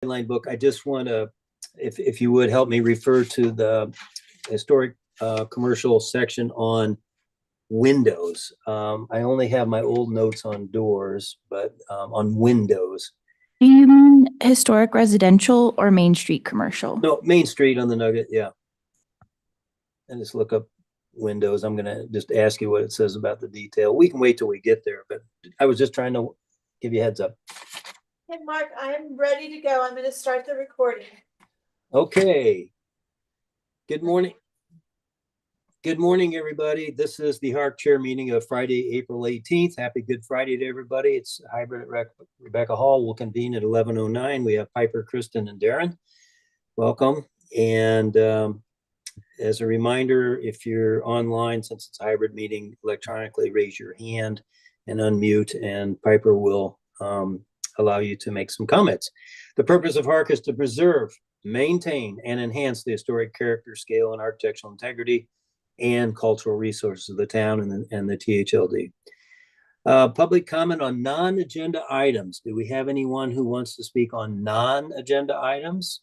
guideline book, I just want to, if you would help me refer to the historic commercial section on windows. I only have my old notes on doors, but on windows. Do you mean historic residential or Main Street commercial? No, Main Street on the Nugget, yeah. And just look up windows. I'm gonna just ask you what it says about the detail. We can wait till we get there, but I was just trying to give you a heads up. Hey, Mark, I am ready to go. I'm going to start the recording. Okay. Good morning. Good morning, everybody. This is the HARC chair meeting of Friday, April 18th. Happy Good Friday to everybody. It's hybrid at Rebecca Hall. We'll convene at 11:09. We have Piper, Kristen, and Darren. Welcome. And as a reminder, if you're online, since it's a hybrid meeting, electronically raise your hand and unmute, and Piper will allow you to make some comments. The purpose of HARC is to preserve, maintain, and enhance the historic character, scale, and architectural integrity and cultural resources of the town and the THLD. Public comment on non-agenda items. Do we have anyone who wants to speak on non-agenda items?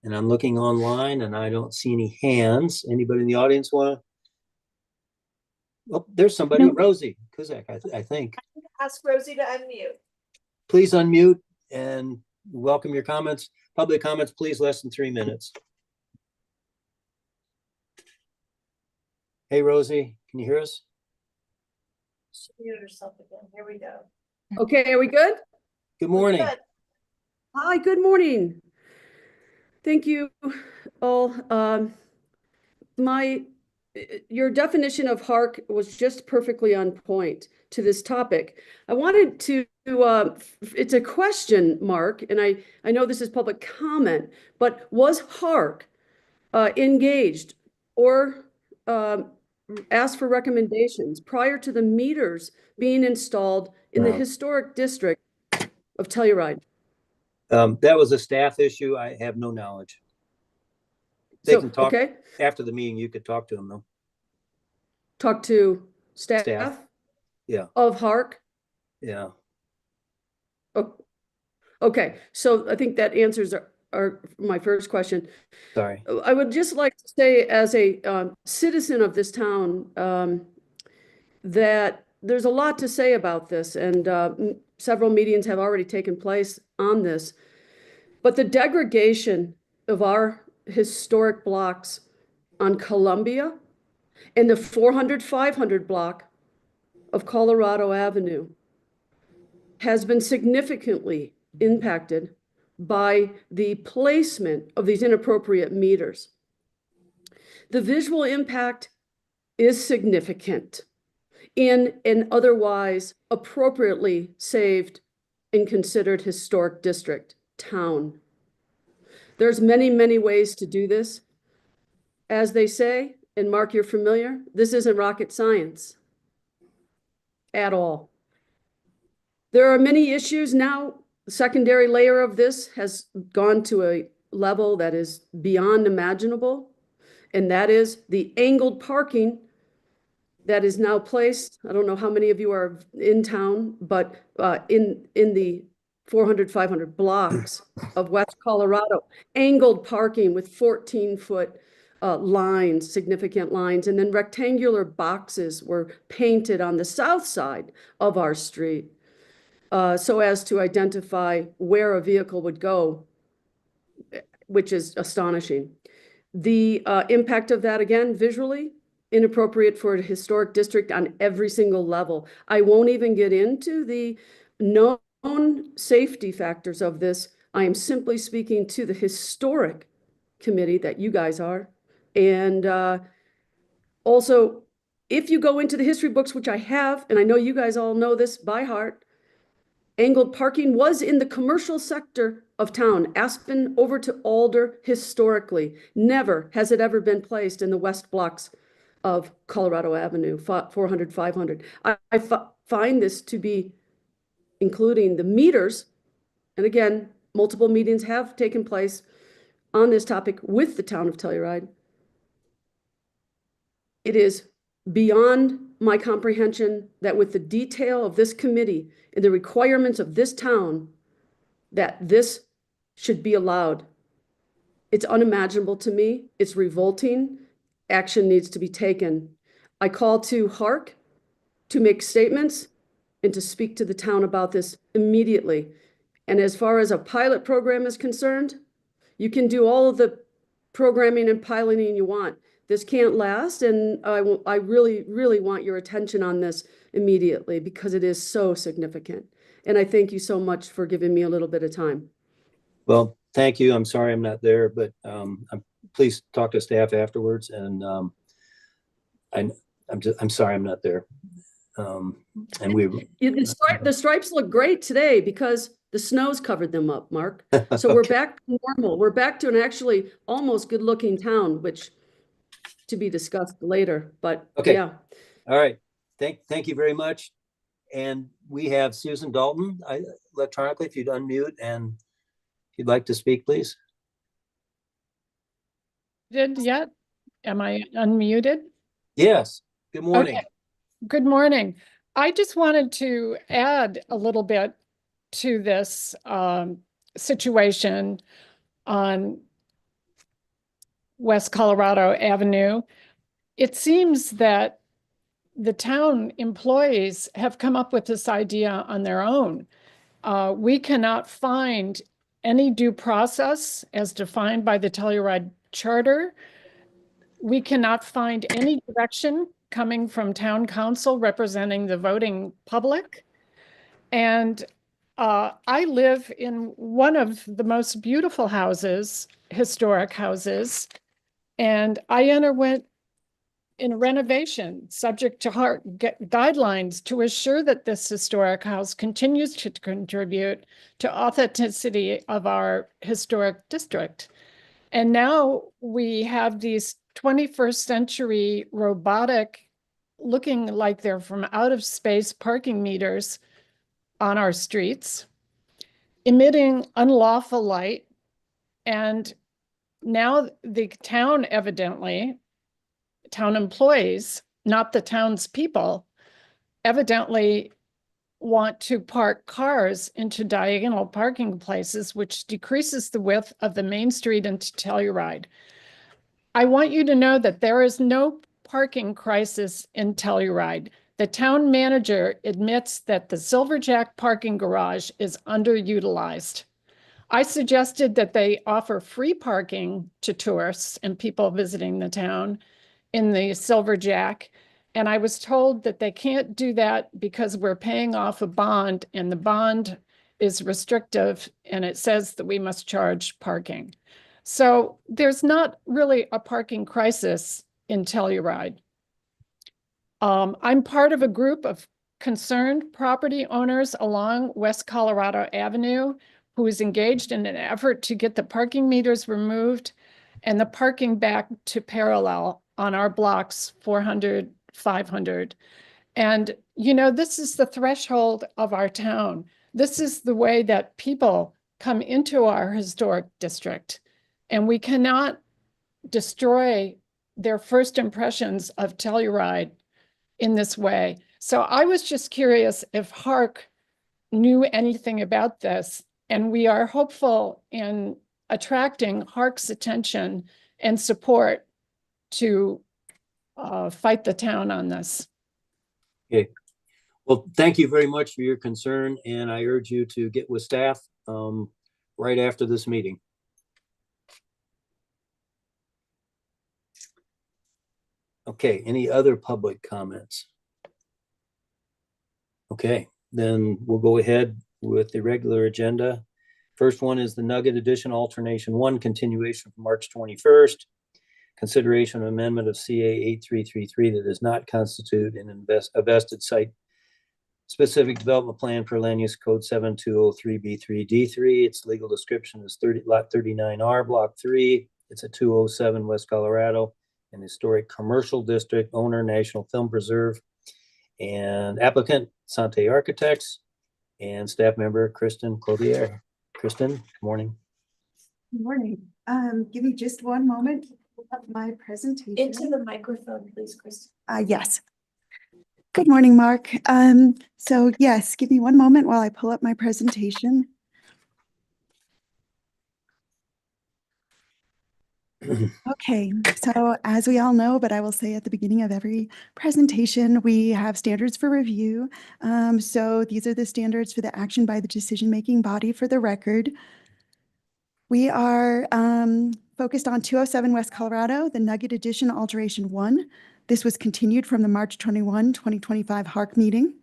And I'm looking online and I don't see any hands. Anybody in the audience want to? Oh, there's somebody, Nope. Rosie Kuzak, I think. Ask Rosie to unmute. Please unmute and welcome your comments. Public comments, please, less than 3 minutes. Hey, Rosie, can you hear us? She muted herself again. Here we go. Okay, are we good? Good morning. Good. Hi, good morning. Thank you all. Your definition of HARC was just perfectly on point to this topic. I wanted to, it's a question, Mark, and I know this is public comment, but was HARC engaged or asked for recommendations prior to the meters being installed in the historic district of Telluride? That was a staff issue. I have no knowledge. They can talk okay. after the meeting. You could talk to them though. Talk to staff? Yeah. Of HARC? Yeah. Oh, okay, so I think that answers my first question. Sorry. I would just like to say, as a citizen of this town, that there's a lot to say about this, and several meetings have already taken place on this. But the degradation of our historic blocks on Columbia and the 400-500 block of Colorado Avenue has been significantly impacted by the placement of these inappropriate meters. The visual impact is significant in an otherwise appropriately saved and considered historic district town. There's many, many ways to do this. As they say, and Mark, you're familiar, this isn't rocket science at all. There are many issues now. The secondary layer of this has gone to a level that is beyond imaginable, and that is the angled parking that is now placed. I don't know how many of you are in town, but in the 400-500 blocks of West Colorado, angled parking with 14-foot lines, significant lines, and then rectangular boxes were painted on the south side of our street so as to identify where a vehicle would go, which is astonishing. The impact of that, again, visually, inappropriate for a historic district on every single level. I won't even get into the known safety factors of this. I am simply speaking to the historic committee that you guys are. And also, if you go into the history books, which I have, and I know you guys all know this by heart, angled parking was in the commercial sector of town, Aspen over to Alder historically. Never has it ever been placed in the west blocks of Colorado Avenue, 400-500. I find this to be, including the meters, and again, multiple meetings have taken place on this topic with the town of Telluride. It is beyond my comprehension that with the detail of this committee and the requirements of this town, that this should be allowed. It's unimaginable to me. It's revolting. Action needs to be taken. I call to HARC to make statements and to speak to the town about this immediately. And as far as a pilot program is concerned, you can do all of the programming and piloting you want. This can't last, and I really, really want your attention on this immediately because it is so significant. And I thank you so much for giving me a little bit of time. Well, thank you. I'm sorry I'm not there, but please talk to staff afterwards. And I'm sorry I'm not there. And The stripes look great today because the snow's covered them up, Mark. So we're back to normal. We're back to an actually almost good-looking town, which to be discussed later. But okay. Yeah. All right. Thank you very much. And we have Susan Dalton electronically. If you'd unmute and if you'd like to speak, please. Did yet? Am I unmuted? Yes. Good morning. Okay. Good morning. I just wanted to add a little bit to this situation on West Colorado Avenue. It seems that the town employees have come up with this idea on their own. We cannot find any due process as defined by the Telluride Charter. We cannot find any direction coming from town council representing the voting public. And I live in one of the most beautiful houses, historic houses, and I underwent in renovation subject to HARC guidelines to assure that this historic house continues to contribute to authenticity of our historic district. And now we have these 21st century robotic, looking like they're from out of space parking meters on our streets, emitting unlawful light. And now the town, evidently, town employees, not the townspeople, evidently want to park cars into diagonal parking places, which decreases the width of the main street into Telluride. I want you to know that there is no parking crisis in Telluride. The town manager admits that the Silverjack parking garage is underutilized. I suggested that they offer free parking to tourists and people visiting the town in the Silverjack. And I was told that they can't do that because we're paying off a bond and the bond is restrictive and it says that we must charge parking. So there's not really a parking crisis in Telluride. I'm part of a group of concerned property owners along West Colorado Avenue who is engaged in an effort to get the parking meters removed and the parking back to parallel on our blocks 400, 500. And, you know, this is the threshold of our town. This is the way that people come into our historic district. And we cannot destroy their first impressions of Telluride in this way. So I was just curious if HARC knew anything about this, and we are hopeful in attracting HARC's attention and support to fight the town on this. Okay. Well, thank you very much for your concern, and I urge you to get with staff right after this meeting. Okay, any other public comments? Okay, then we'll go ahead with the regular agenda. First one is the Nugget Edition Alternation 1 continuation from March 21st. Consideration of amendment of CA 8333 that does not constitute a vested site specific development plan per land use code 7203B3D3. Its legal description is lot 39R, block 3. It's a 207 West Colorado, an historic commercial district, owner National Film Preserve, and applicant Sante Architects, and staff member Kristen Clothier. Kristen, good morning. Good morning. Give me just one moment to pull up my presentation. Into the microphone, please, Kristen. Yes. Good morning, Mark. So yes, give me one moment while I pull up my presentation. Okay, so as we all know, but I will say at the beginning of every presentation, we have standards for review. So these are the standards for the action by the decision-making body for the record. We are focused on 207 West Colorado, the Nugget Edition Alteration 1. This was continued from the March 21, 2025 HARC meeting.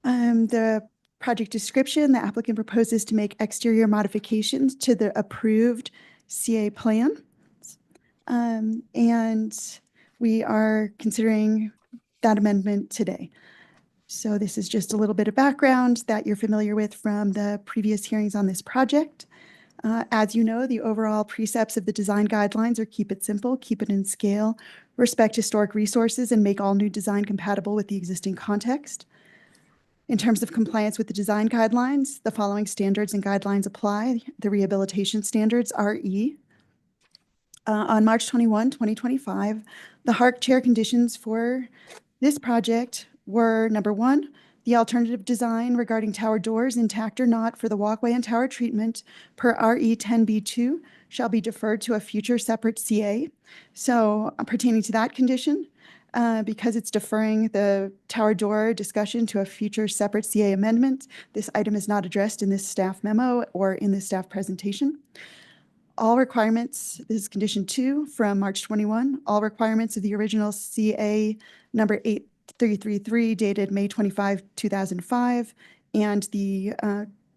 The project description, the applicant proposes to make exterior modifications to the approved CA plan. And we are considering that amendment today. So this is just a little bit of background that you're familiar with from the previous hearings on this project. As you know, the overall precepts of the design guidelines are keep it simple, keep it in scale, respect historic resources, and make all new design compatible with the existing context. In terms of compliance with the design guidelines, the following standards and guidelines apply. The rehabilitation standards, RE. On March 21, 2025, the HARC chair conditions for this project were number 1, the alternative design regarding tower doors, intact or not, for the walkway and tower treatment per RE 10B2 shall be deferred to a future separate CA. So pertaining to that condition, because it's deferring the tower door discussion to a future separate CA amendment, this item is not addressed in this staff memo or in this staff presentation. All requirements, this is condition 2 from March 21, all requirements of the original CA number 8333 dated May 25, 2005, and the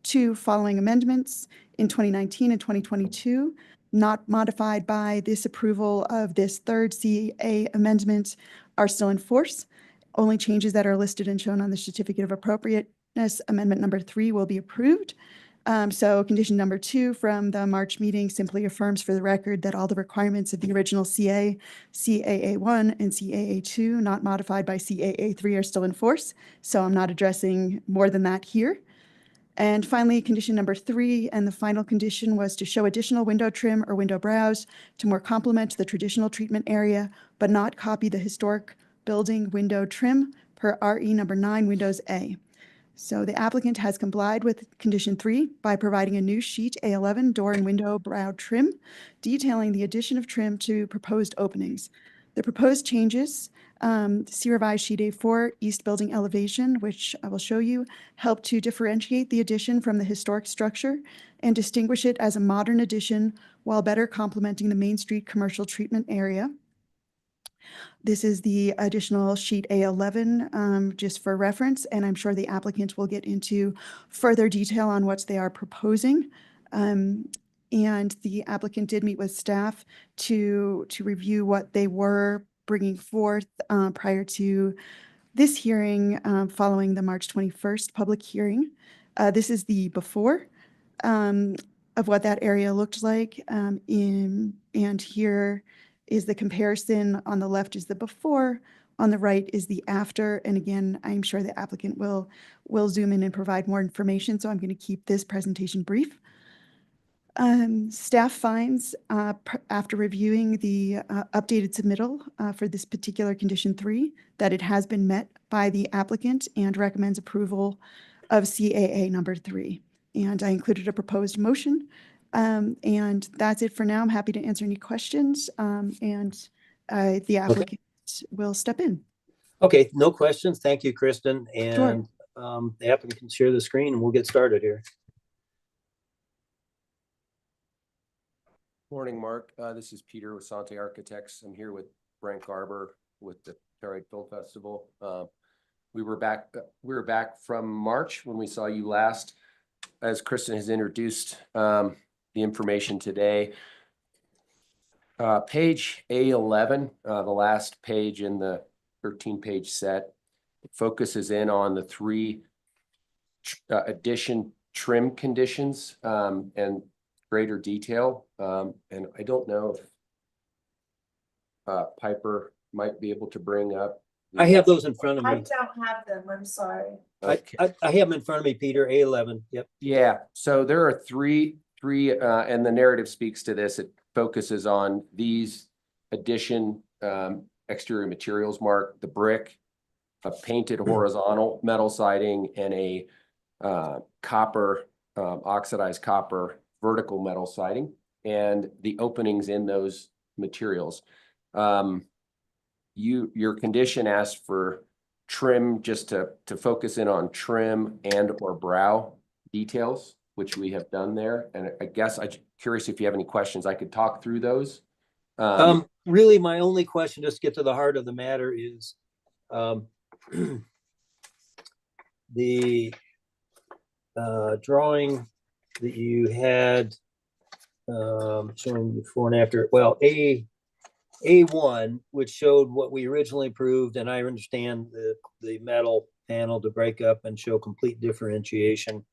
2 following amendments in 2019 and 2022, not modified by this approval of this third CA amendment, are still in force. Only changes that are listed and shown on the certificate of appropriateness, amendment number 3, will be approved. So condition number 2 from the March meeting simply affirms for the record that all the requirements of the original CA, CAA1 and CAA2, not modified by CAA3, are still in force. So I'm not addressing more than that here. And finally, condition number 3, and the final condition was to show additional window trim or window brows to more complement the traditional treatment area, but not copy the historic building window trim per RE number 9, Windows A. So the applicant has complied with condition 3 by providing a new sheet A11 door and window brow trim, detailing the addition of trim to proposed openings. The proposed changes, see revised sheet A4, east building elevation, which I will show you, help to differentiate the addition from the historic structure and distinguish it as a modern addition while better complementing the Main Street commercial treatment area. This is the additional sheet A11, just for reference, and I'm sure the applicant will get into further detail on what they are proposing. And the applicant did meet with staff to review what they were bringing forth prior to this hearing following the March 21st public hearing. This is the before of what that area looked like, and here is the comparison. On the left is the before, on the right is the after. And again, I'm sure the applicant will zoom in and provide more information, so I'm going to keep this presentation brief. Staff finds, after reviewing the updated submittal for this particular condition 3, that it has been met by the applicant and recommends approval of CAA number 3. And I included a proposed motion. And that's it for now. I'm happy to answer any questions, and the applicant will step in. Okay, no questions. Thank you, Kristen. Sure. And the applicant can share the screen and we'll get started here. Morning, Mark. This is Peter with Sante Architects. I'm here with Brent Garber with the Telluride Film Festival. We were back from March when we saw you last. As Kristen has introduced the information today, page A11, the last page in the 13-page set, focuses in on the 3 addition trim conditions and greater detail. And I don't know if Piper might be able to bring up. I have those in front of I me. don't have them, I'm sorry. Okay. I have them in front of me, Peter, A11. Yep. Yeah, so there are three, and the narrative speaks to this. It focuses on these addition exterior materials, Mark, the brick, a painted horizontal metal siding, and a copper, oxidized copper vertical metal siding. and the openings in those materials. Your condition asked for trim, just to focus in on trim and or brow details, which we have done there. And I guess I'm curious if you have any questions. I could talk through those. Really, my only question, just to get to the heart of the matter, is the drawing that you had showing before and after. Well, A1, which showed what we originally approved, and I understand the metal panel to break up and show complete differentiation.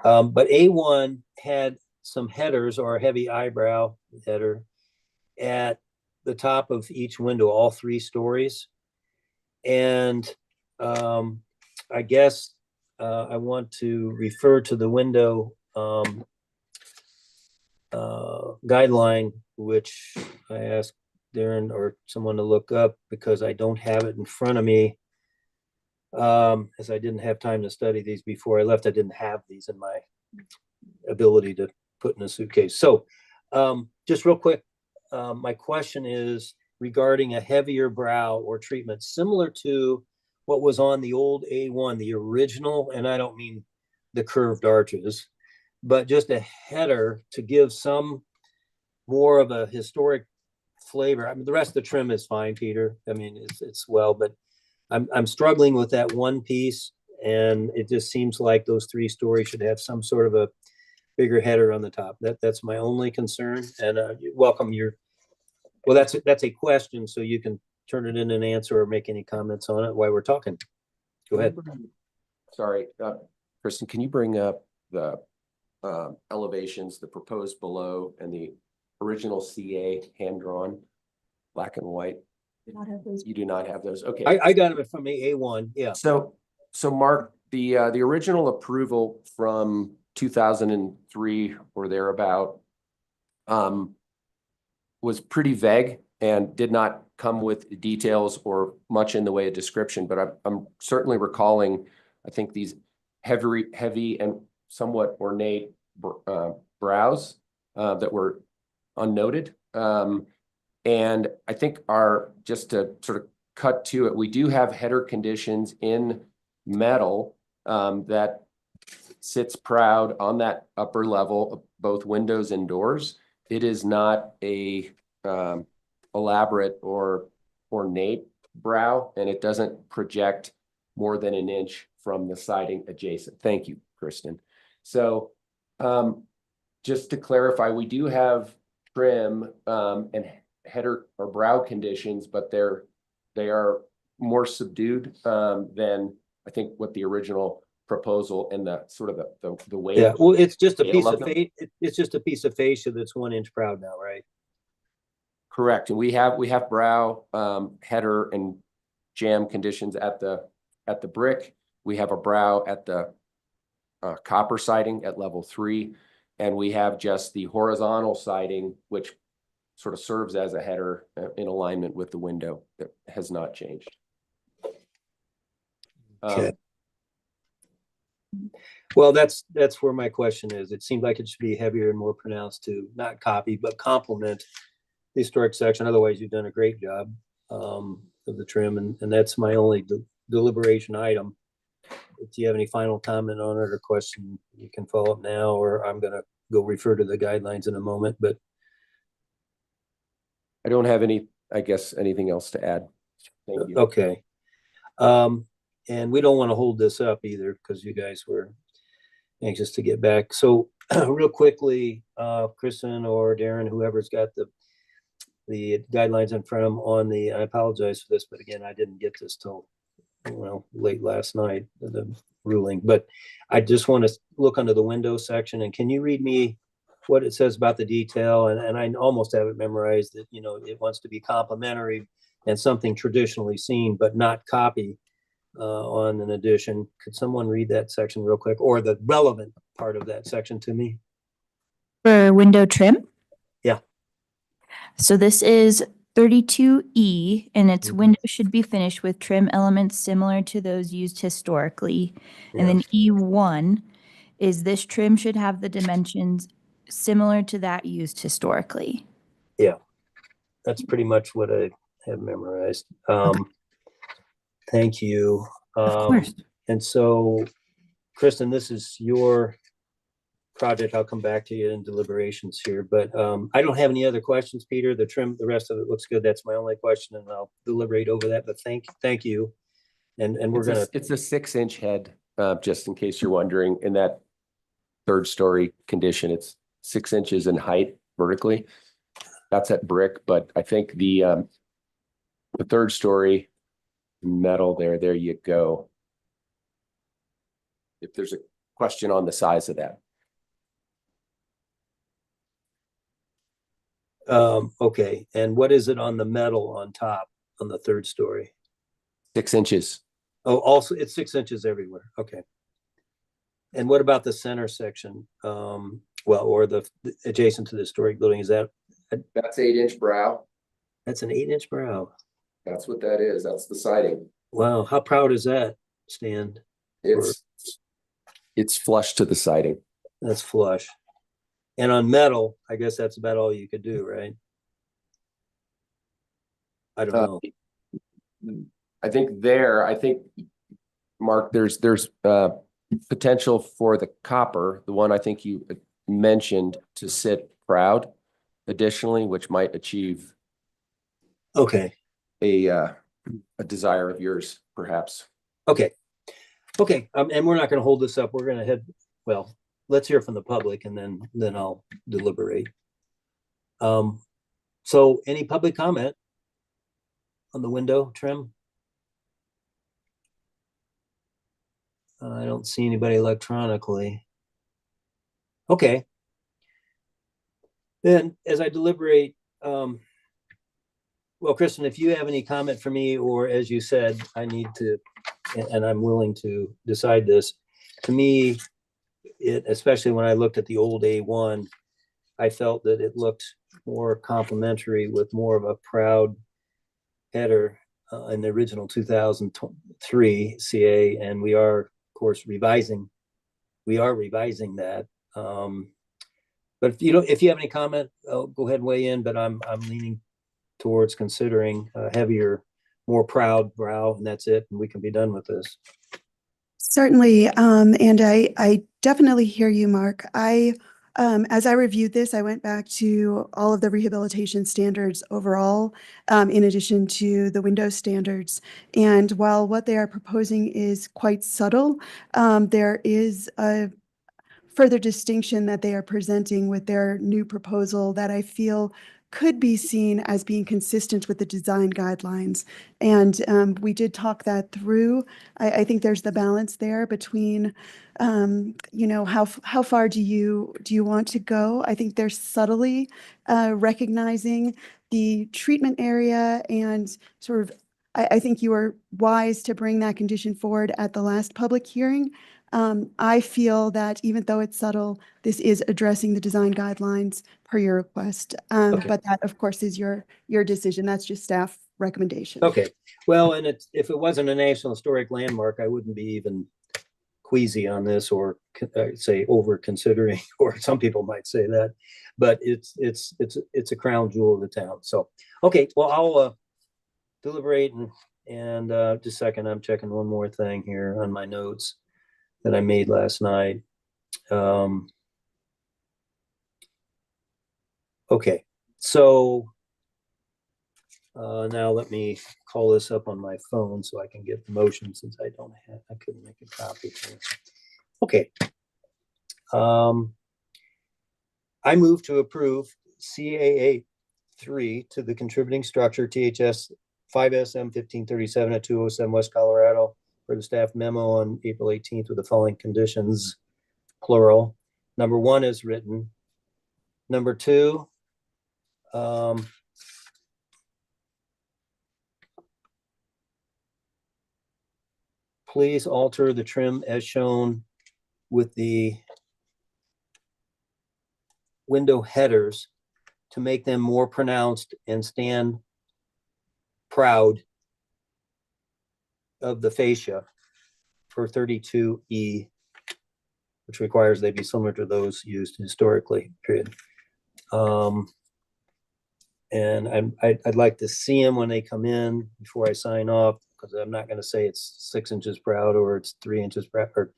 But A1 had some headers, or a heavy eyebrow header, at the top of each window, all 3 stories. And I guess I want to refer to the window guideline, which I asked Darren or someone to look up because I don't have it in front of me. As I didn't have time to study these before I left. I didn't have these in my ability to put in a suitcase. So just real quick, my question is regarding a heavier brow or treatment similar to what was on the old A1, the original, and I don't mean the curved arches, but just a header to give some more of a historic flavor. I mean, the rest of the trim is fine, Peter. I mean, it's well, but I'm struggling with that one piece, and it just seems like those 3 stories should have some sort of a bigger header on the top. That's my only concern. And welcome well, that's a question, so you can turn it in an answer or make any comments on it while we're talking. Go ahead. Sorry, Kristen, can you bring up the elevations, the proposed below and the original CA hand-drawn, black and white? You do not have those. Okay. I got it from A1. Yeah. So Mark, the original approval from 2003 or thereabout was pretty vague and did not come with details or much in the way of description. But I'm certainly recalling, I think, these heavy and somewhat ornate brows that were unnoted. And I think just to sort of cut to it, we do have header conditions in metal that sits proud on that upper level of both windows and doors. It is not a elaborate or ornate brow, and it doesn't project more than an inch from the siding adjacent. Thank you, Kristen. So just to clarify, we do have trim and header or brow conditions, but they are more subdued than I think what the original proposal and the sort of the way. Yeah, well, it's just a piece of it's just a piece of fascia that's 1 inch proud now, right? Correct. And we have brow, header, and jam conditions at the brick. We have a brow at the copper siding at level 3, and we have just the horizontal siding, which sort of serves as a header in alignment with the window, that has not changed. Okay. Well, that's where my question is. It seemed like it should be heavier and more pronounced to not copy, but complement the historic section. Otherwise, you've done a great job of the trim, and that's my only deliberation item. If you have any final comment on it or question, you can follow up now, or I'm going to go refer to the guidelines in a moment. But I don't have anything else to add. Thank you. Okay. And we don't want to hold this up either, because you guys were anxious to get back. So real quickly, Kristen or Darren, whoever's got the guidelines in front of them on I apologize for this, but again, I didn't get this till, late last night, the ruling. But I just want to look under the window section, and can you read me what it says about the detail? And I almost have it memorized that, it wants to be complementary and something traditionally seen, but not copy on an addition. Could someone read that section real quick, or the relevant part of that section to me? For window trim? Yeah. So this is 32E, and its window should be finished with trim elements similar to those used historically. And then E1 is this trim should have the dimensions similar to that used historically. That's pretty much what I have memorized. Thank you. Of course. And so, Kristen, this is your project. I'll come back to you in deliberations here, but I don't have any other questions, Peter. The rest of it looks good. That's my only question, and I'll deliberate over that, but thank you. And we're gonna, It's a 6-inch head, just in case you're wondering, in that 3rd story condition, it's 6 inches in height vertically. That's at brick, but I think the 3rd story metal there you go. If there's a question on the size of that. okay, and what is it on the metal on top, on the 3rd story? 6 inches. Oh, also, it's 6 inches everywhere, okay. And what about the center section? Well, or the adjacent to the historic building, is that, That's 8-inch brow. that's an 8-inch brow? That's what that is. That's the siding. Wow, how proud is that, Stan? It's flush to the siding. That's flush. And on metal, I guess that's about all you could do, right? I don't know. I think, Mark, there's potential for the copper, the one I think you mentioned, to sit proud additionally, which might achieve Okay, a desire of yours, perhaps. okay. And we're not gonna hold this up. We're gonna well, let's hear from the public and then I'll deliberate. So any public comment on the window trim? I don't see anybody electronically. Okay. Then as I deliberate, well, Kristen, if you have any comment for me, or as you said, I need to, and I'm willing to decide this. To me, especially when I looked at the old A1, I felt that it looked more complementary with more of a proud header in the original 2003 CA, and we are, of course, revising that. But if you have any comment, go ahead and weigh in. But I'm leaning towards considering a heavier, more proud brow, and that's it, and we can be done with this. Certainly, and I definitely hear you, Mark. As I reviewed this, I went back to all of the rehabilitation standards overall, in addition to the Windows standards. And while what they are proposing is quite subtle, there is a further distinction that they are presenting with their new proposal that I feel could be seen as being consistent with the design guidelines. And we did talk that through. I think there's the balance there between, how far do you want to go? I think they're subtly recognizing the treatment area and sort of, I think you were wise to bring that condition forward at the last public hearing. I feel that even though it's subtle, this is addressing the design guidelines per your request. Okay. But that, of course, is your decision. That's just staff recommendation. Okay, well, and if it wasn't a National Historic Landmark, I wouldn't be even queasy on this, or say over considering, or some people might say that, but it's a crown jewel of the town. So, okay, well, I'll deliberate and just a second, I'm checking one more thing here on my notes that I made last night. Okay, so now let me call this up on my phone so I can get the motion, since I couldn't make a copy. Okay. I move to approve CAA 3 to the contributing structure THS 5SM 1537 at 207 West Colorado for the staff memo on April 18th with the following conditions, plural. Number 1 is written. Number 2, please alter the trim as shown with the window headers to make them more pronounced and stand proud of the fascia for 32E. which requires they be similar to those used historically, period. And I'd like to see them when they come in before I sign off, because I'm not going to say it's 6 inches proud or it's 3 inches proud, or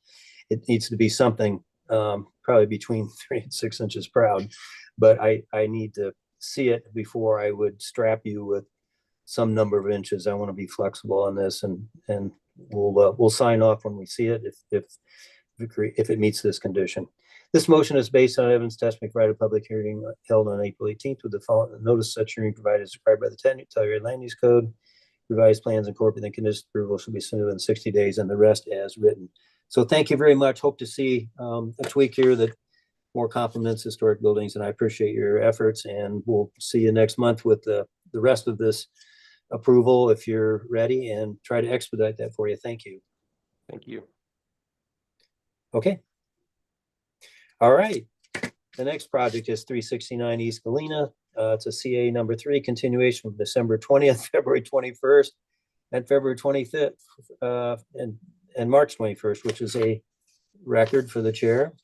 it needs to be something probably between 3 and 6 inches proud. But I need to see it before I would strap you with some number of inches. I want to be flexible on this, and we'll sign off when we see it if it meets this condition. This motion is based on evidence testimony provided a public hearing held on April 18th with the following notice: such hearing provided as required by the Telluride Land Use Code. Revised plans incorporating the conditions of approval should be submitted within 60 days, and the rest as written. So thank you very much. Hope to see a tweak here that more complements historic buildings, and I appreciate your efforts, and we'll see you next month with the rest of this approval if you're ready, and try to expedite that for you. Thank you. Thank you. Okay. All right. The next project is 369 East Galena. It's a CA number 3 continuation from December 20th, February 21st, and February 25th, and March 21st, which is a record for the chair.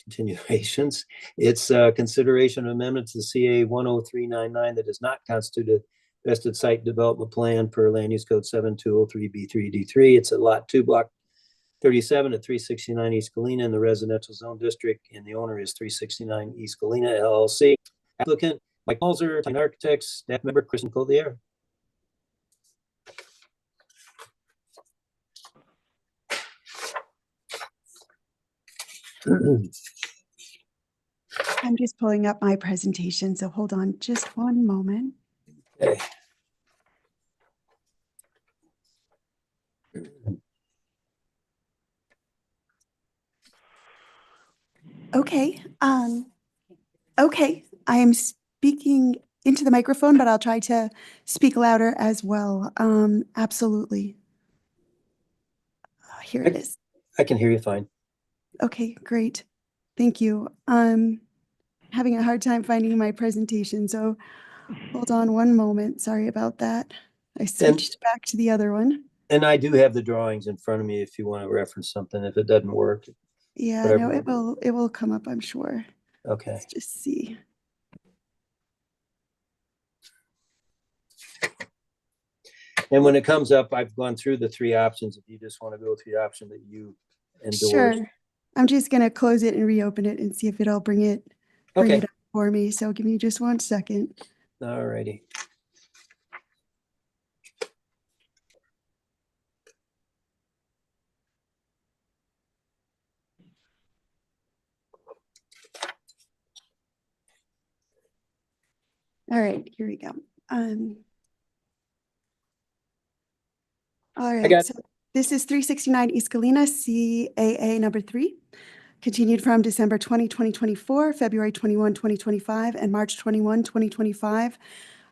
Continuations. It's consideration of amendment to CA 10399 that does not constitute a vested site development plan per Land Use Code 7203B3D3. It's a lot 2, block 37 at 369 East Galena in the residential zone district, and the owner is 369 East Galena LLC. Applicant Mike Halser, Town Architects, staff member Kristen Collier. I'm just pulling up my presentation, so hold on just one moment. Okay. Okay, I am speaking into the microphone, but I'll try to speak louder as well. Absolutely. Here it is. I can hear you fine. Okay, great. Thank you. I'm having a hard time finding my presentation, so hold on one moment. Sorry about that. I switched back to the other one. And I do have the drawings in front of me if you want to reference something, if it doesn't work. Yeah, Whatever. no, it will come up, I'm sure. Okay. Let's just see. And when it comes up, I've gone through the 3 options. If you just want to go through the option that you endorsed. Sure. I'm just going to close it and reopen it and see if it'll bring it Okay. up for me. So give me just one second. All righty. All right, here we go. All got right, it. so this is 369 East Galena, CAA number 3, continued from December 20, 2024, February 21, 2025, and March 21, 2025.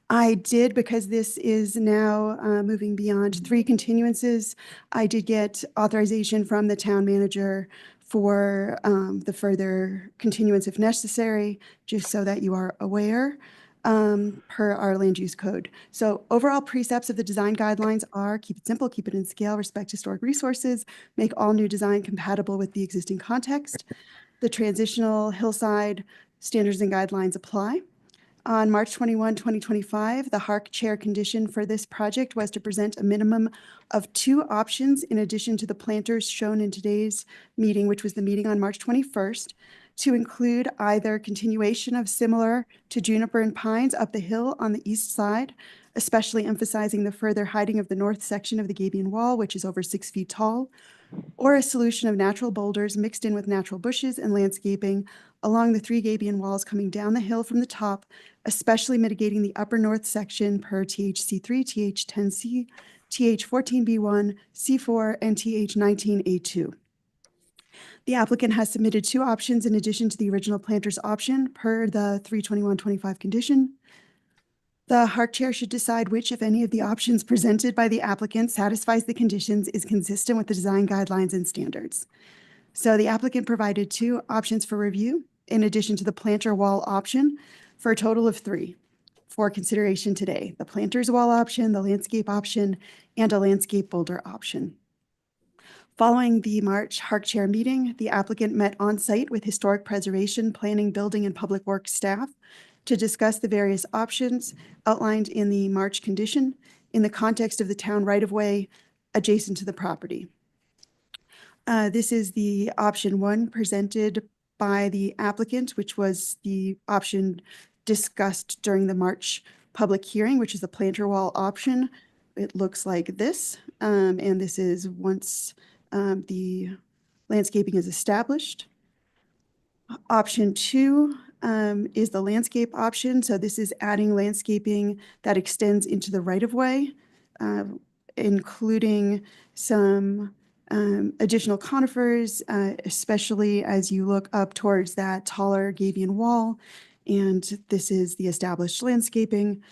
I did, because this is now moving beyond 3 continuances, I did get authorization from the town manager for the further continuance if necessary, just so that you are aware, per our land use code. So overall precepts of the design guidelines are: keep it simple, keep it in scale, respect historic resources, make all new design compatible with the existing context. The transitional hillside standards and guidelines apply. On March 21, 2025, the HARC chair condition for this project was to present a minimum of 2 options in addition to the planters shown in today's meeting, which was the meeting on March 21st, to include either continuation of similar to juniper and pines up the hill on the east side, especially emphasizing the further hiding of the north section of the gabion wall, which is over 6 feet tall, or a solution of natural boulders mixed in with natural bushes and landscaping along the 3 gabion walls coming down the hill from the top, especially mitigating the upper north section per THC3, TH10C, TH14B1, C4, and TH19A2. The applicant has submitted 2 options in addition to the original planter's option per the 32125 condition. The HARC chair should decide which, if any, of the options presented by the applicant satisfies the conditions, is consistent with the design guidelines and standards. So the applicant provided 2 options for review in addition to the planter wall option, for a total of 3 for consideration today: the planter's wall option, the landscape option, and a landscape boulder option. Following the March HARC Chair meeting, the applicant met on site with Historic Preservation, Planning, Building, and Public Works staff to discuss the various options outlined in the March condition in the context of the town right-of-way adjacent to the property. This is the option 1 presented by the applicant, which was the option discussed during the March public hearing, which is the planter wall option. It looks like this, and this is once the landscaping is established. Option 2 is the landscape option. So this is adding landscaping that extends into the right-of-way, including some additional conifers, especially as you look up towards that taller gabion wall. And this is the established landscaping.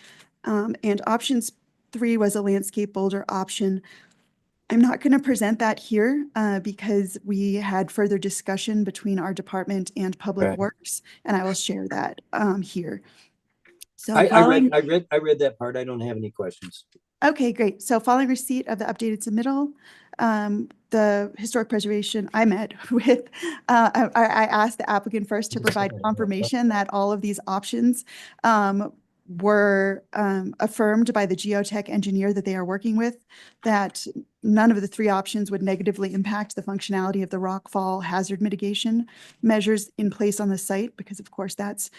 And options 3 was a landscape boulder option. I'm not going to present that here because we had further discussion between our department and Public Right. Works, and I will share that here. So I following, read that part. I don't have any questions. okay, great. So following receipt of the updated submittal, the Historic Preservation, I met with, I asked the applicant first to provide confirmation that all of these options were affirmed by the geotech engineer that they are working with, that none of the 3 options would negatively impact the functionality of the rockfall hazard mitigation measures in place on the site, because of course that's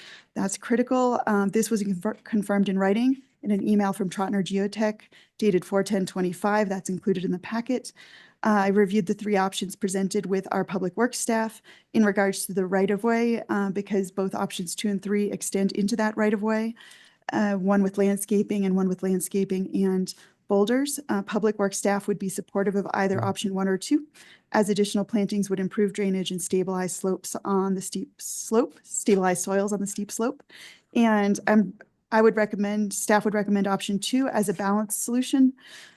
critical. This was confirmed in writing in an email from Trotner Geotech dated 4/10/25. That's included in the packet. I reviewed the 3 options presented with our Public Works staff in regards to the right-of-way, because both options 2 and 3 extend into that right-of-way. One with landscaping and one with landscaping and boulders. Public Works staff would be supportive of either option 1 or 2, as additional plantings would improve drainage and stabilize slopes on the steep slope, stabilize soils on the steep slope. And staff would recommend option 2 as a balanced solution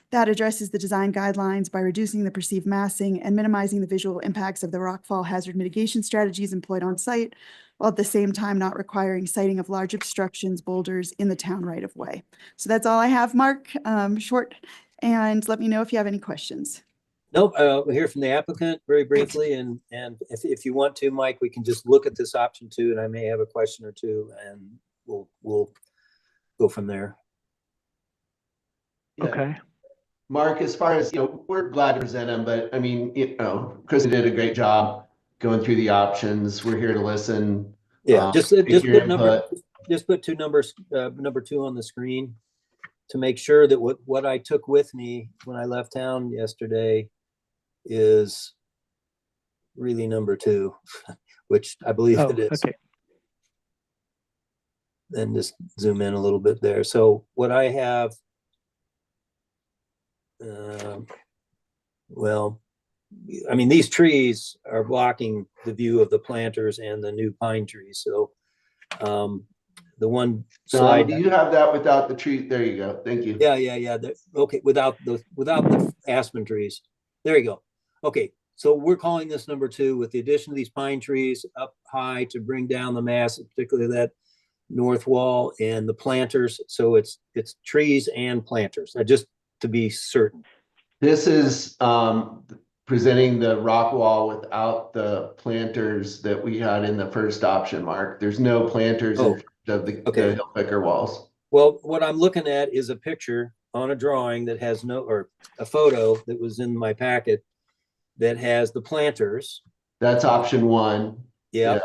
that addresses the design guidelines by reducing the perceived massing and minimizing the visual impacts of the rockfall hazard mitigation strategies employed on site, while at the same time not requiring siting of large obstructions, boulders in the town right-of-way. So that's all I have, Mark, short, and let me know if you have any questions. Nope, we'll hear from the applicant very briefly, and if you want to, Mike, we can just look at this option 2, and I may have a question or 2, and we'll go from there. Yeah. Okay. Mark, as far as, we're glad to present them, but I mean, Kristen did a great job going through the options. We're here to listen. Yeah, just take put your number, input. just put 2 numbers, number 2 on the screen to make sure that what I took with me when I left town yesterday is really number 2, which I believe Oh, it is. okay. Then just zoom in a little bit there. So what I have, well, I mean, these trees are blocking the view of the planters and the new pine trees. So the one slide. Do you have that without the tree? There you go. Thank you. Yeah. Okay, without the aspen trees. There you go. Okay, so we're calling this number 2 with the addition of these pine trees up high to bring down the mass, particularly that north wall, and the planters. So it's trees and planters, just to be certain. This is presenting the rock wall without the planters that we had in the first option, Mark. There's no planters Oh, in front of the okay. hill picker walls. Well, what I'm looking at is a picture on a drawing that has or a photo that was in my packet that has the planters. That's option 1. Yeah.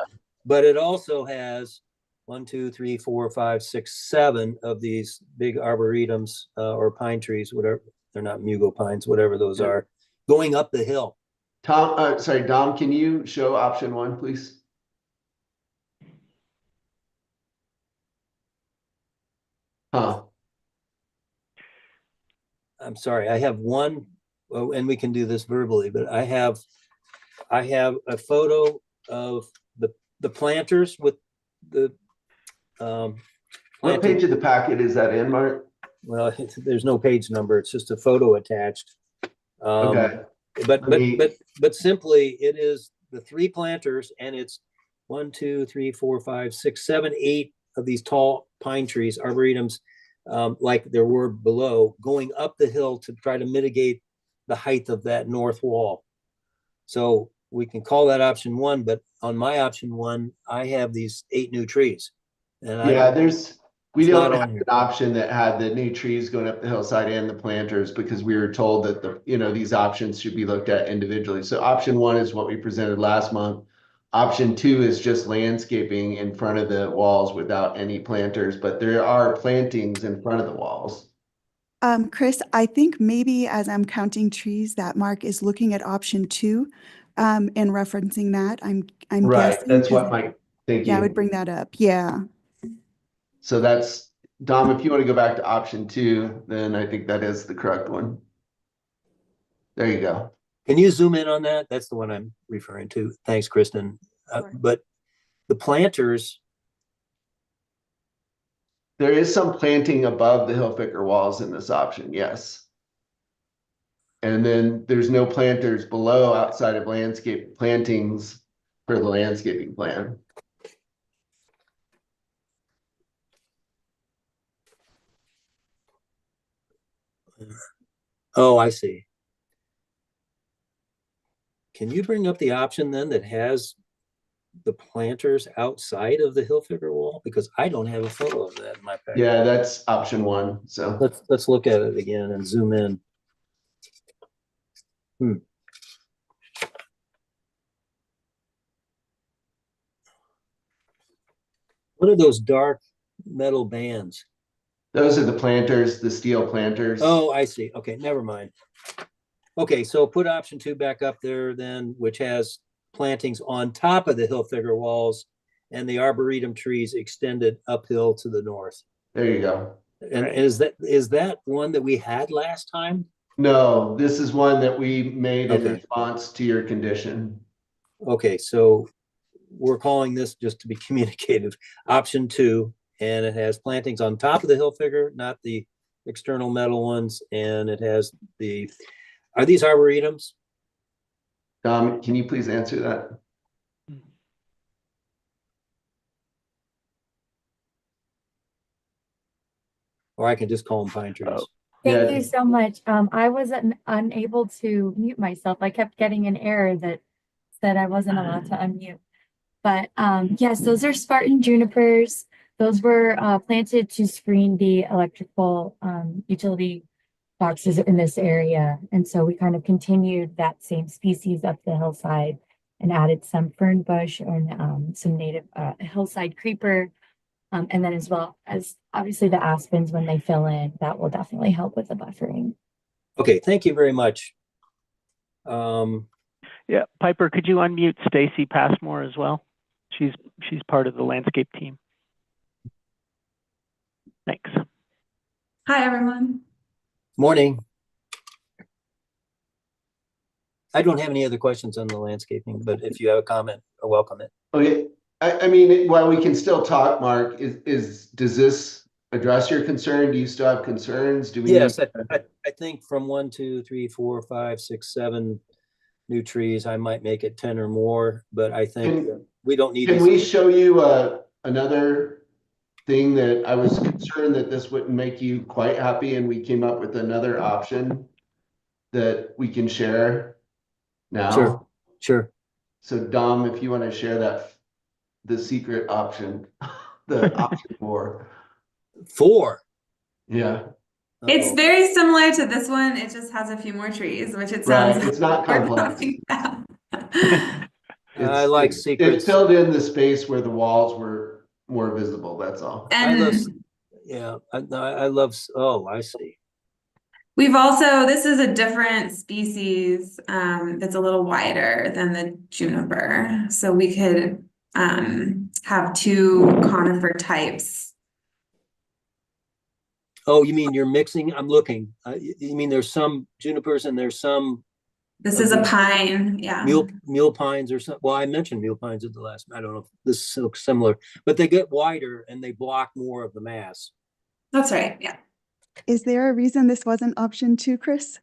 But it also has 1, 2, 3, 4, 5, 6, 7 of these big arboretums or pine trees, whatever. They're not mugo pines, whatever those are, going up the hill. Dom, can you show option 1, please? I'm sorry, I have one, and we can do this verbally, but I have a photo of the planters with the What page of the packet is that in, Mark? Well, there's no page number. It's just a photo attached. Okay. But simply, it is the 3 planters, and it's 1, 2, 3, 4, 5, 6, 7, 8 of these tall pine trees, arboretums, like there were below, going up the hill to try to mitigate the height of that north wall. So we can call that option one, but on my option one, I have these 8 new trees. And Yeah, we it's not don't on have here. an option that had the new trees going up the hillside and the planters because we were told that these options should be looked at individually. So option one is what we presented last month. Option two is just landscaping in front of the walls without any planters, but there are plantings in front of the walls. Chris, I think maybe as I'm counting trees, that Mark is looking at option 2 and referencing that. I'm Right, guessing. that's 'cause what my Yeah, I would thinking. bring that up. Yeah. So that's, Dom, if you want to go back to option 2, then I think that is the correct one. There you go. Can you zoom in on that? That's the one I'm referring to. Thanks, Kristen. Sure. But the planters, There is some planting above the Hilfiger walls in this option, yes. And then there's no planters below outside of landscape plantings for the landscaping plan. oh, I see. Can you bring up the option then that has the planters outside of the Hilfiger wall? Because I don't have a photo of that in my packet. Yeah, that's option 1, so. Let's look at it again and zoom in. What are those dark metal bands? Those are the planters, the steel planters. Oh, I see. Okay, never mind. Okay, so put option 2 back up there then, which has plantings on top of the Hilfiger walls and the arboretum trees extended uphill to the north. There you go. And is that one that we had last time? No, this is one that we made in Okay. response to your condition. Okay, so we're calling this, just to be communicative, option 2, and it has plantings on top of the Hilfiger, not the external metal ones, and it has are these arboretums? Dom, can you please answer that? Or I can just call them pine trees. Yeah. Thank you so much. I was unable to mute myself. I kept getting an error that said I wasn't allowed to unmute. But yes, those are Spartan junipers. Those were planted to screen the electrical utility boxes in this area. And so we kind of continued that same species up the hillside and added some fern bush and some native hillside creeper. And then as well as obviously the aspens, when they fill in, that will definitely help with the buffering. Okay, thank you very much. Yeah, Piper, could you unmute Stacy Passmore as well? She's part of the landscape team. Thanks. Hi, everyone. Morning. I don't have any other questions on the landscaping, but if you have a comment, I welcome it. Okay, I mean, while we can still talk, Mark, does this address your concern? Do you still have concerns? Do we? Yes, I think from 1, 2, 3, 4, 5, 6, 7 new trees, I might make it 10 or more, but I think we don't need. Can we show you another thing that I was concerned that this wouldn't make you quite happy, and we came up with another option that we can share now? Sure. So Dom, if you want to share the secret option, the option 4. 4? Yeah. It's very similar to this one. It just has a few more trees, which it sounds right. It's not like complex. I like secrets. It filled in the space where the walls were more visible. That's all. And I love. Oh, I see. we've also, this is a different species that's a little wider than the juniper. So we could have 2 conifer types. Oh, you mean you're mixing? I'm looking. You mean there's some junipers and there's some. This is a pine, yeah. Mule pines or something. Well, I mentioned mule pines at the last. I don't know if this looks similar, but they get wider and they block more of the mass. That's right, yeah. Is there a reason this wasn't option 2, Chris?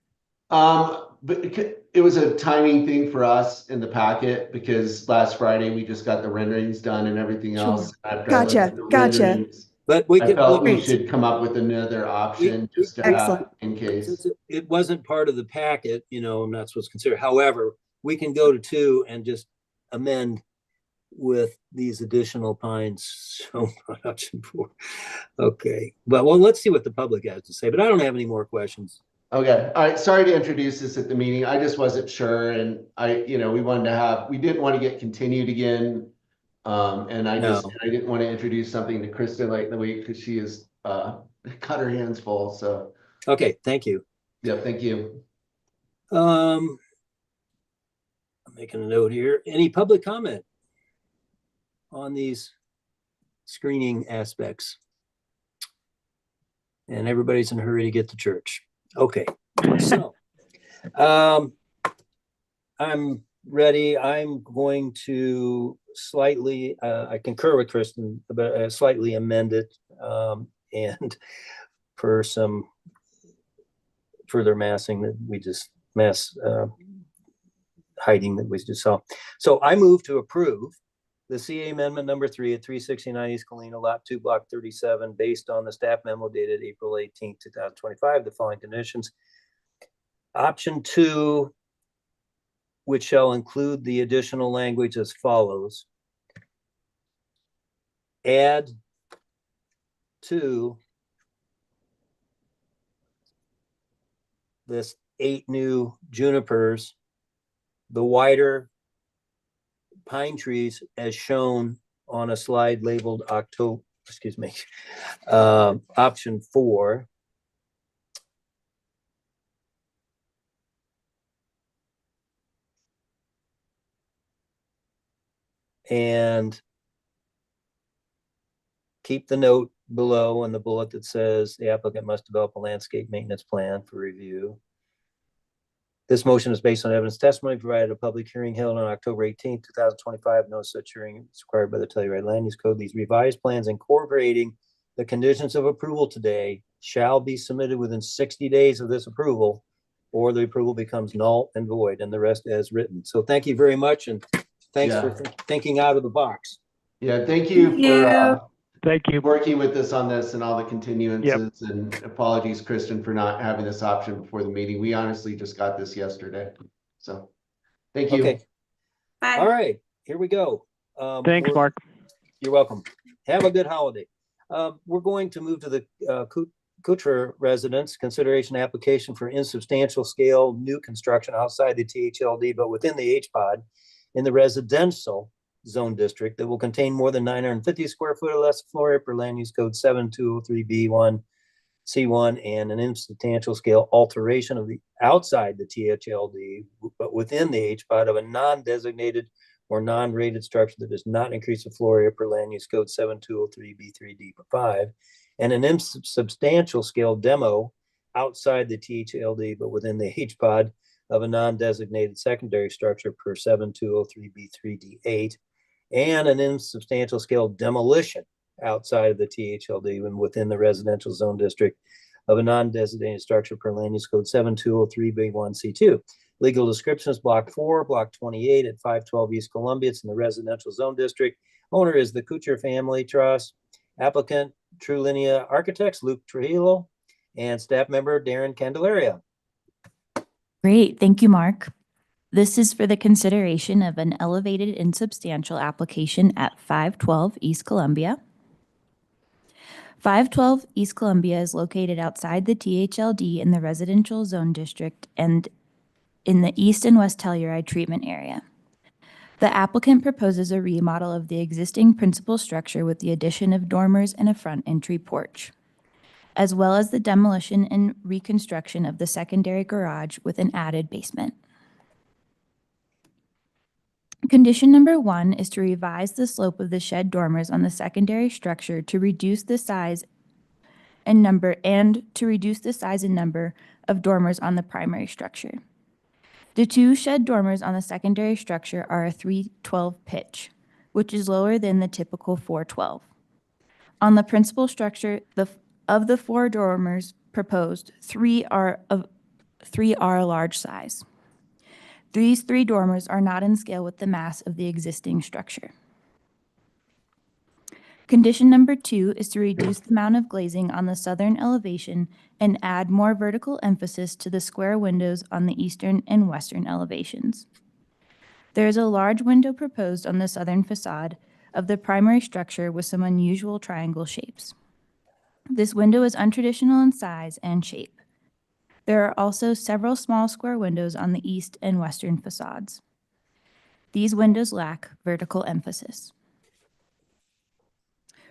But it was a timing thing for us in the packet because last Friday we just got the renderings done and everything else. Gotcha. But I felt we should come up with another option just to have in case. It wasn't part of the packet, and that's what's considered. However, we can go to 2 and just amend with these additional pines shown on option 4. Okay, but well, let's see what the public has to say, but I don't have any more questions. Okay, all right, sorry to introduce this at the meeting. I just wasn't sure, and we didn't want to get continued again. And I didn't want to introduce something to Krista late in the week because she is got her hands full, so. Okay, thank you. Yeah, thank you. I'm making a note here. Any public comment on these screening aspects? And everybody's in a hurry to get to church. Okay, so I'm ready. I'm going to slightly, I concur with Kristen, but slightly amend it and for some further massing that we just hiding that we just saw. So I move to approve the CA amendment number 3 at 369 East Colina, lot 2, block 37, based on the staff memo dated April 18th, 2025, the following conditions. Option 2, which shall include the additional language as follows. Add to this 8 new junipers, the wider pine trees as shown on a slide labeled option 4. And keep the note below and the bullet that says the applicant must develop a landscape maintenance plan for review. This motion is based on evidence testimony provided at a public hearing held on October 18th, 2025. No such hearing is required by the Telluride Land Use Code. These revised plans incorporating the conditions of approval today shall be submitted within 60 days of this approval, or the approval becomes null and void, and the rest as written. So thank you very much, and thanks for thinking out of the box. Yeah, thank you for Thank you. working with us on this and all the continuances. And apologies, Kristen, for not having this option before the meeting. We honestly just got this yesterday. So thank you. Okay. Bye. All right, here we go. Thanks, Mark. You're welcome. Have a good holiday. We're going to move to the Kutra residence consideration application for insubstantial scale new construction outside the THLD, but within the HPOD in the residential zone district that will contain more than 950 square foot or less floor area per land use code 7203B1 C1, and an insubstantial scale alteration of the outside the THLD, but within the HPOD of a non-designated or non-rated structure that does not increase the floor area per land use code 7203B3D5, and an insubstantial scale demo outside the THLD, but within the HPOD of a non-designated secondary structure per 7203B3D8, and an insubstantial scale demolition outside of the THLD and within the residential zone district of a non-designated structure per land use code 7203B1C2. Legal description is block 4, block 28 at 512 East Columbia. It's in the residential zone district. Owner is the Kuchar Family Trust. Applicant, True Linea Architects, Luke Trujillo, and staff member Darren Candelaria. Great, thank you, Mark. This is for the consideration of an elevated insubstantial application at 512 East Columbia. 512 East Columbia is located outside the THLD in the residential zone district and in the east and west Telluride treatment area. The applicant proposes a remodel of the existing principal structure with the addition of dormers and a front entry porch, as well as the demolition and reconstruction of the secondary garage with an added basement. Condition number 1 is to revise the slope of the shed dormers on the secondary structure to reduce the size and number of dormers on the primary structure. The 2 shed dormers on the secondary structure are a 312 pitch, which is lower than the typical 412. On the principal structure, of the 4 dormers proposed, 3 are a large size. These 3 dormers are not in scale with the mass of the existing structure. Condition number 2 is to reduce the amount of glazing on the southern elevation and add more vertical emphasis to the square windows on the eastern and western elevations. There is a large window proposed on the southern facade of the primary structure with some unusual triangle shapes. This window is untraditional in size and shape. There are also several small square windows on the east and western facades. These windows lack vertical emphasis.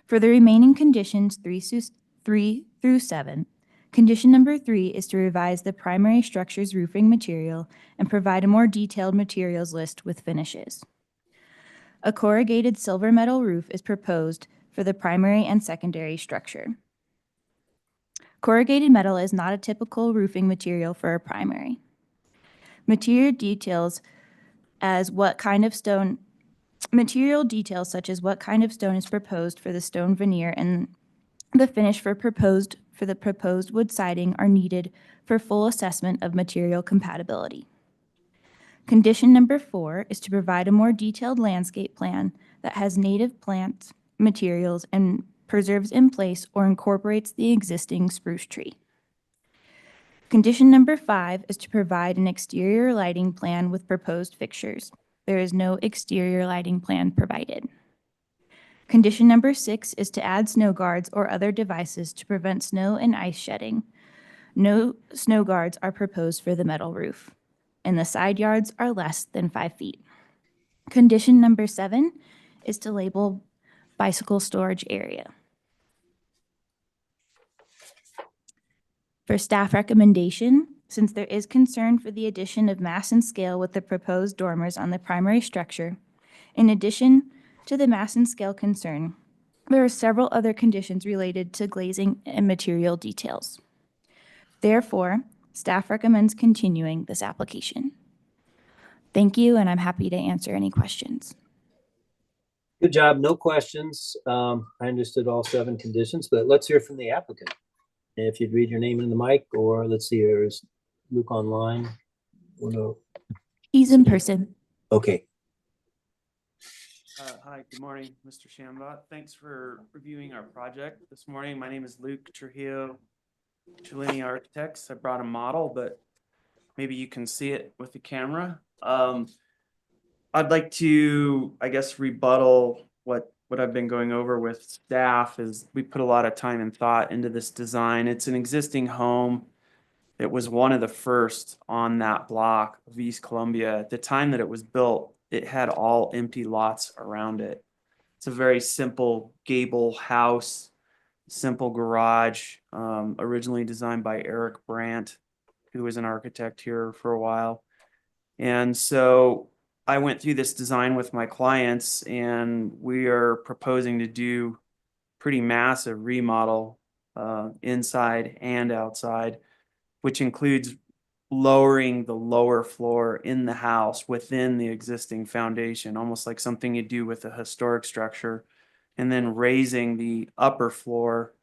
For the remaining conditions 3 through 7, condition number 3 is to revise the primary structure's roofing material and provide a more detailed materials list with finishes. A corrugated silver metal roof is proposed for the primary and secondary structure. Corrugated metal is not a typical roofing material for a primary. Material details such as what kind of stone is proposed for the stone veneer and the finish for the proposed wood siding are needed for full assessment of material compatibility. Condition number 4 is to provide a more detailed landscape plan that has native plant materials and preserves in place or incorporates the existing spruce tree. Condition number 5 is to provide an exterior lighting plan with proposed fixtures. There is no exterior lighting plan provided. Condition number 6 is to add snow guards or other devices to prevent snow and ice shedding. No snow guards are proposed for the metal roof, and the side yards are less than 5 feet. Condition number 7 is to label bicycle storage area. For staff recommendation, since there is concern for the addition of mass and scale with the proposed dormers on the primary structure, in addition to the mass and scale concern, there are several other conditions related to glazing and material details. Therefore, staff recommends continuing this application. Thank you, and I'm happy to answer any questions. Good job. No questions. I understood all 7 conditions, but let's hear from the applicant. If you'd read your name in the mic, or let's see, is Luke online? Oh, no. He's in person. Okay. Hi, good morning, Mr. Shambot. Thanks for reviewing our project this morning. My name is Luke Trujillo, Cellini Architects. I brought a model, but maybe you can see it with the camera. I'd like to, I guess, rebuttal what I've been going over with staff. Is we put a lot of time and thought into this design. It's an existing home. It was one of the first on that block of East Columbia. At the time that it was built, it had all empty lots around it. It's a very simple gable house, simple garage, originally designed by Eric Brandt, who was an architect here for a while. And so I went through this design with my clients, and we are proposing to do pretty massive remodel inside and outside, which includes lowering the lower floor in the house within the existing foundation, almost like something you do with a historic structure, and then raising the upper floor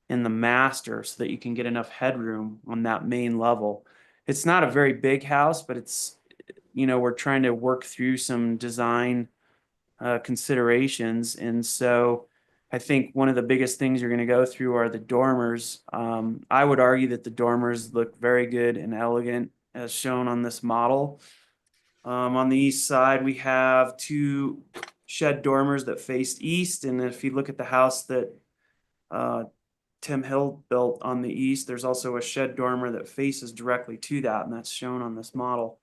in the master so that you can get enough headroom on that main level. It's not a very big house, but it's, you know, we're trying to work through some design considerations. And so I think one of the biggest things you're going to go through are the dormers. I would argue that the dormers look very good and elegant as shown on this model. On the east side, we have 2 shed dormers that faced east. And if you look at the house that Tim Hill built on the east, there's also a shed dormer that faces directly to that, and that's shown on this model.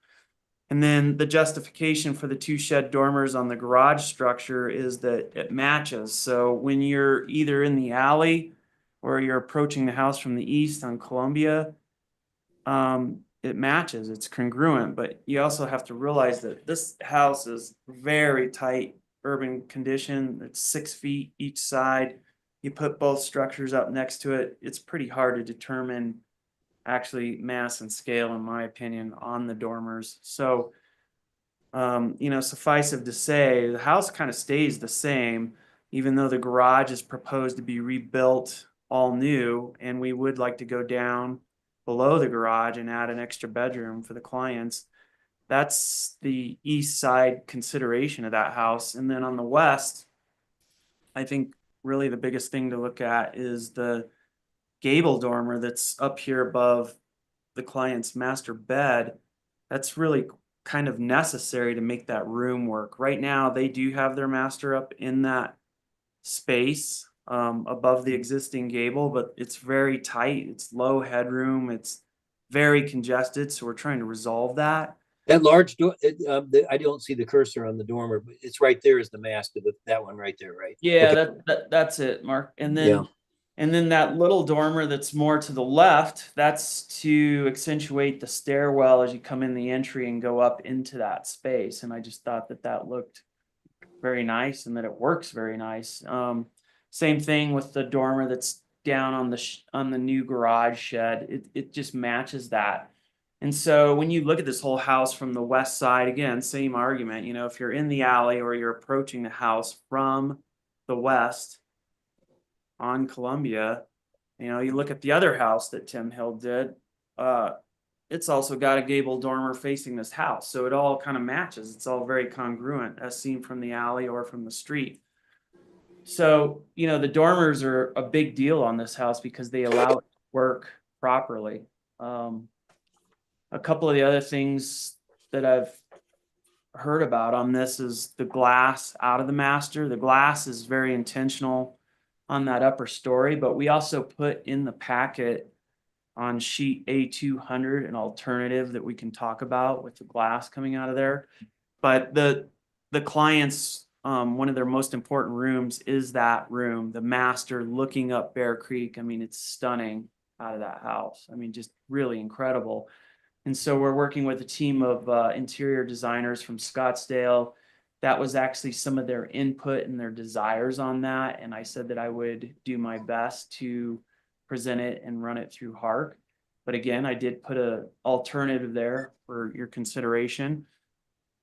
And then the justification for the 2 shed dormers on the garage structure is that it matches. So when you're either in the alley or you're approaching the house from the east on Columbia, it matches, it's congruent. But you also have to realize that this house is very tight urban condition. It's 6 feet each side. You put both structures up next to it, it's pretty hard to determine actually mass and scale, in my opinion, on the dormers. So, you know, suffice it to say, the house kind of stays the same, even though the garage is proposed to be rebuilt all new, and we would like to go down below the garage and add an extra bedroom for the clients. That's the east side consideration of that house. And then on the west, I think really the biggest thing to look at is the gable dormer that's up here above the client's master bed. That's really kind of necessary to make that room work. Right now, they do have their master up in that space above the existing gable, but it's very tight. It's low headroom. It's very congested. So we're trying to resolve that. That large door, I don't see the cursor on the dormer, but it's right there is the mast of that one right there, right? Yeah, Okay. that's it, Mark. And then Yeah. and then that little dormer that's more to the left, that's to accentuate the stairwell as you come in the entry and go up into that space. And I just thought that that looked very nice and that it works very nice. Same thing with the dormer that's down on the new garage shed. It just matches that. And so when you look at this whole house from the west side, again, same argument, you know, if you're in the alley or you're approaching the house from the west on Columbia, you know, you look at the other house that Tim Hill did, it's also got a gable dormer facing this house. So it all kind of matches. It's all very congruent as seen from the alley or from the street. So, you know, the dormers are a big deal on this house because they allow it to work properly. A couple of the other things that I've heard about on this is the glass out of the master. The glass is very intentional on that upper story, but we also put in the packet on sheet A200 an alternative that we can talk about with the glass coming out of there. But the clients, one of their most important rooms is that room, the master looking up Bear Creek. I mean, it's stunning out of that house. I mean, just really incredible. And so we're working with a team of interior designers from Scottsdale. That was actually some of their input and their desires on that. And I said that I would do my best to present it and run it through HARC. But again, I did put an alternative there for your consideration.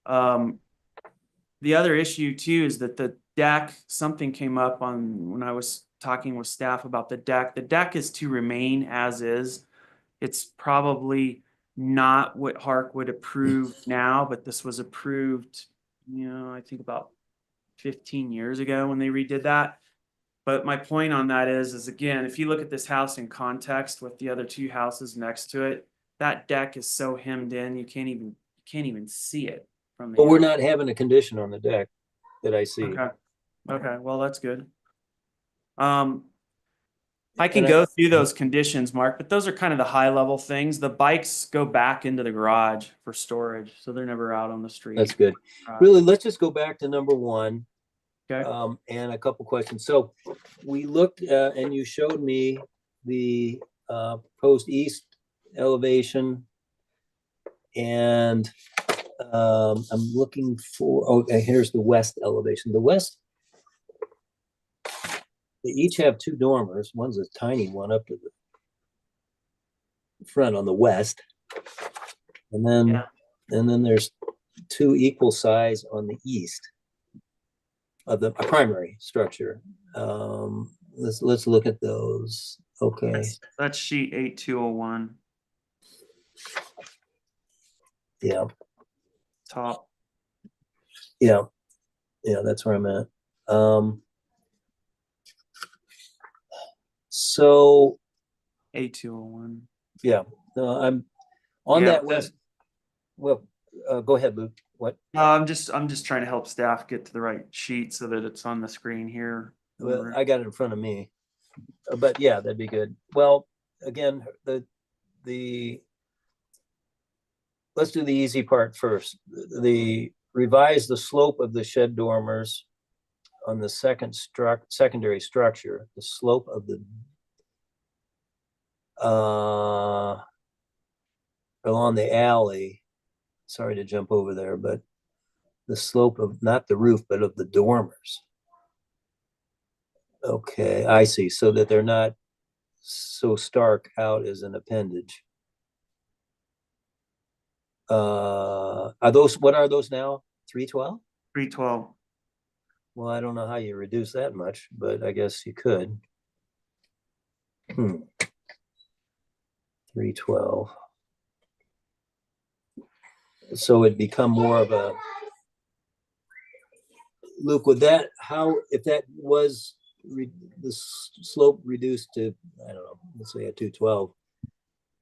The other issue too is that the deck, something came up on when I was talking with staff about the deck. The deck is to remain as is. It's probably not what HARC would approve now, but this was approved, you know, I think about 15 years ago when they redid that. But my point on that is again, if you look at this house in context with the other two houses next to it, that deck is so hemmed in, you can't even see it from the. But we're not having a condition on the deck that I see. Okay, well, that's good. I can go through those conditions, Mark, but those are kind of the high level things. The bikes go back into the garage for storage, so they're never out on the street. That's good. Really, let's just go back to number one. Okay. And a couple questions. So we looked and you showed me the proposed east elevation, and I'm looking for, okay, here's the west elevation. The west, they each have two dormers. One's a tiny one up to the front on the west, and then there's two equal size on the east of the primary structure. Let's look at those. Okay, that's sheet 8201. Yeah. Top. Yeah, that's where I'm at. So A201. Yeah, no, I'm on that west. Well, go ahead, Luke. What? I'm just trying to help staff get to the right sheet so that it's on the screen here. Well, I got it in front of me, but yeah, that'd be good. Well, again, let's do the easy part first. Revise the slope of the shed dormers on the secondary structure. The slope of the along the alley. Sorry to jump over there, but the slope of not the roof, but of the dormers. Okay, I see. So that they're not so stark out as an appendage. What are those now? 312? 312. Well, I don't know how you reduce that much, but I guess you could. 312. So it'd become more of a, Luke, would that, if that was the slope reduced to, I don't know, let's say a 212,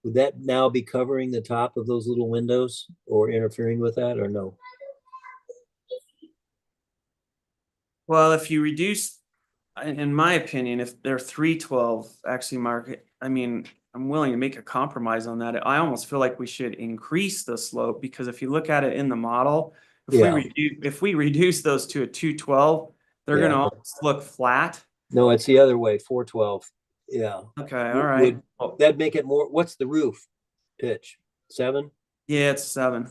Would that now be covering the top of those little windows or interfering with that, or no? Well, if you reduce, in my opinion, if they're 312, actually, Mark, I mean, I'm willing to make a compromise on that. I almost feel like we should increase the slope, because if you look at it in the model, Yeah. if we reduce those to a 212, they're Yeah. gonna almost look flat. No, it's the other way, 412. Yeah. Okay, all right. Would that make it more, what's the roof pitch? 7? Yeah, it's 7.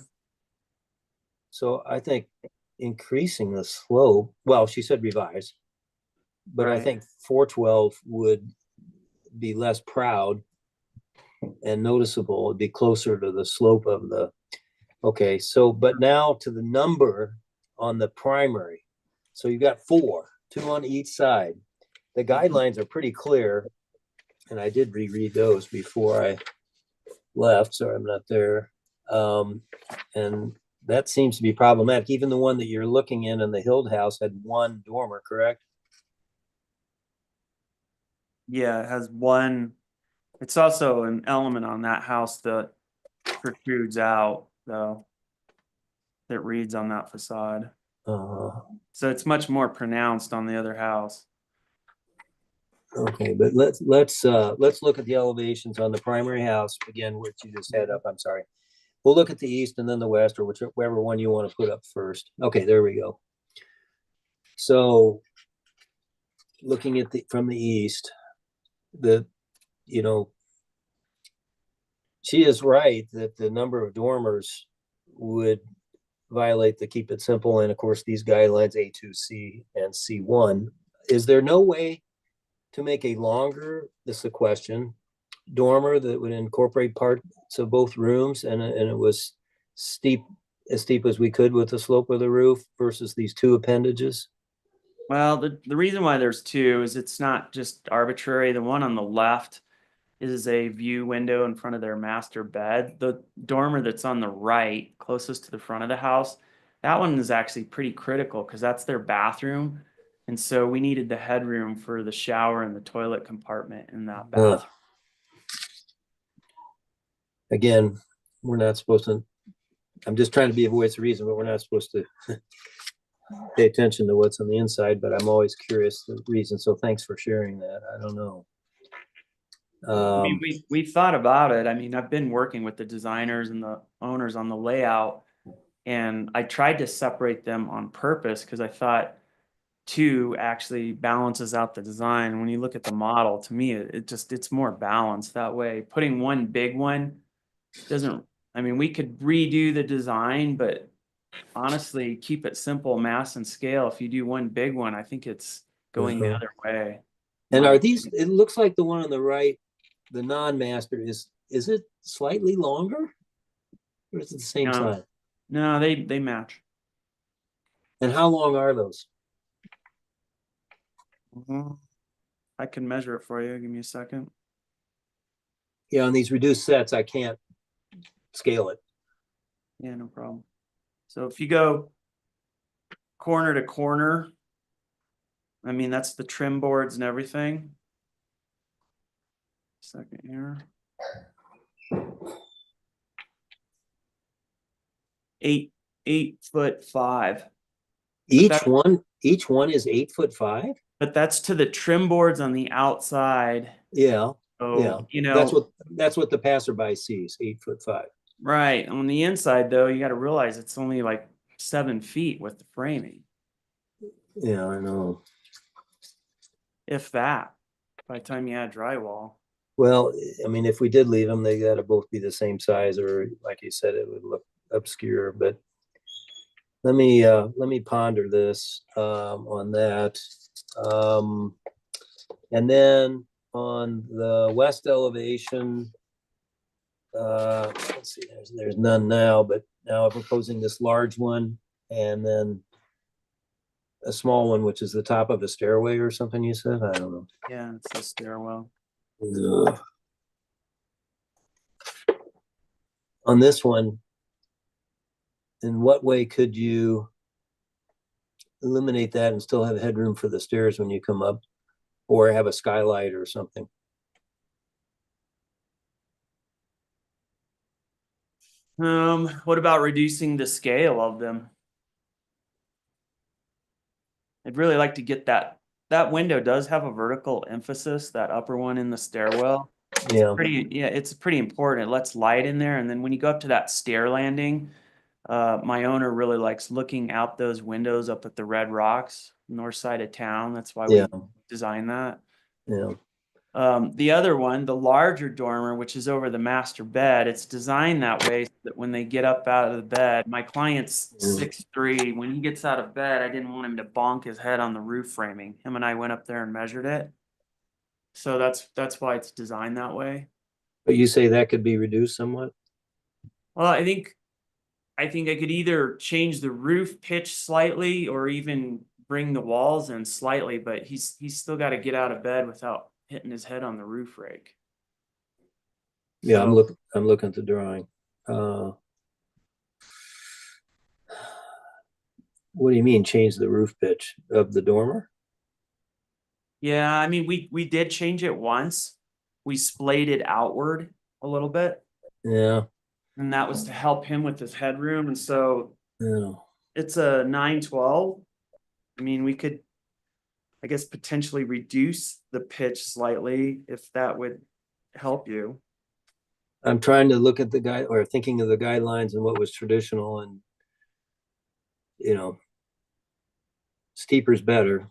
So I think increasing the slope, well, she said revise, but I Right. think 412 would be less proud and noticeable. It'd be closer to the slope of the, okay, so, but now to the number on the primary. So you've got 4, 2 on each side. The guidelines are pretty clear, and I did reread those before I left. Sorry, I'm not there. And that seems to be problematic. Even the one that you're looking in the Hild house had 1 dormer, correct? Yeah, it has 1. It's also an element on that house that protrudes out, though, that reads on that facade. So it's much more pronounced on the other house. Okay, but let's look at the elevations on the primary house again, which you just had up. I'm sorry. We'll look at the east and then the west, or whichever one you want to put up first. Okay, there we go. So looking at from the east, she is right that the number of dormers would violate the keep it simple, and of course these guidelines A2C and C1. Is there no way to make a longer, this is a question, dormer that would incorporate parts of both rooms, and it was as steep as we could with the slope of the roof versus these 2 appendages? Well, the reason why there's 2 is it's not just arbitrary. The one on the left is a view window in front of their master bed. The dormer that's on the right, closest to the front of the house, that one is actually pretty critical because that's their bathroom. And so we needed the headroom for the shower and the toilet compartment in that bathroom. Again, we're not supposed to, I'm just trying to be a voice of reason, but we're not supposed to pay attention to what's on the inside, but I'm always curious the reason. So thanks for sharing that. I don't know. I mean, we've thought about it. I mean, I've been working with the designers and the owners on the layout, and I tried to separate them on purpose because I thought 2 actually balances out the design. When you look at the model, to me, it's more balanced that way. Putting 1 big one doesn't, I mean, we could redo the design, but honestly, keep it simple, mass and scale. If you do 1 big one, I think it's going the other way. And are these, it looks like the one on the right, the non-master, is it slightly longer? Or is it the same size? No, they match. And how long are those? I can measure it for you. Give me a second. Yeah, on these reduced sets, I can't scale it. Yeah, no problem. So if you go corner to corner, I mean, that's the trim boards and everything. Second here. 8'5". Each one is 8'5"? But that's to the trim boards on the outside. Yeah. So, Yeah. you know, that's what the passerby sees, 8'5". Right. On the inside, though, you got to realize it's only like 7 feet with the framing. Yeah, I know. If that, by the time you add drywall. Well, I mean, if we did leave them, they got to both be the same size, or like you said, it would look obscure. But let me ponder this on that. And then on the west elevation, let's see, there's none now, but now I'm proposing this large one and then a small one, which is the top of a stairway or something you said? I don't know. Yeah, it's the stairwell. Ugh. On this one, in what way could you eliminate that and still have headroom for the stairs when you come up, or have a skylight or something? What about reducing the scale of them? I'd really like to get that window does have a vertical emphasis, that upper one in the stairwell. Yeah, It's pretty important. It lets light in there. And then when you go up to that stair landing, my owner really likes looking out those windows up at the Red Rocks, north side of town. That's why we yeah, designed that. yeah. The other one, the larger dormer, which is over the master bed, it's designed that way so that when they get up out of the bed, my client's 6'3". When he gets out of bed, I didn't want him to bonk his head on the roof framing. Him and I went up there and measured it. So that's why it's designed that way. But you say that could be reduced somewhat? Well, I think I could either change the roof pitch slightly or even bring the walls in slightly, but he's still got to get out of bed without hitting his head on the roof rake. Yeah, So- I'm looking at the drawing. What do you mean change the roof pitch of the dormer? Yeah, I mean, we did change it once. We splayed it outward a little bit, Yeah, and that was to help him with his headroom. And so yeah. it's a 912. I mean, we could, I guess, potentially reduce the pitch slightly if that would help you. I'm trying to look at the guy or thinking of the guidelines and what was traditional, and steeper's better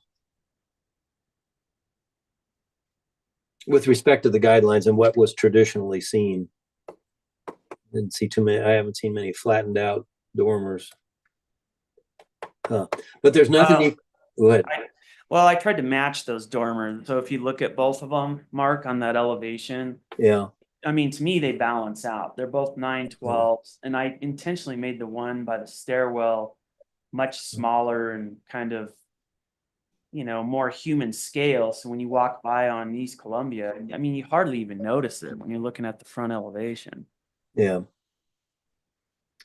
with respect to the guidelines and what was traditionally seen. Didn't see too many. I haven't seen many flattened out dormers. But there's nothing. Go ahead. Well, I tried to match those dormers. So if you look at both of them, Mark, on that elevation, Yeah, I mean, to me, they balance out. They're both 912s, and I intentionally made the one by the stairwell much smaller and kind of, more human scale. So when you walk by on East Columbia, I mean, you hardly even notice it when you're looking at the front elevation. yeah.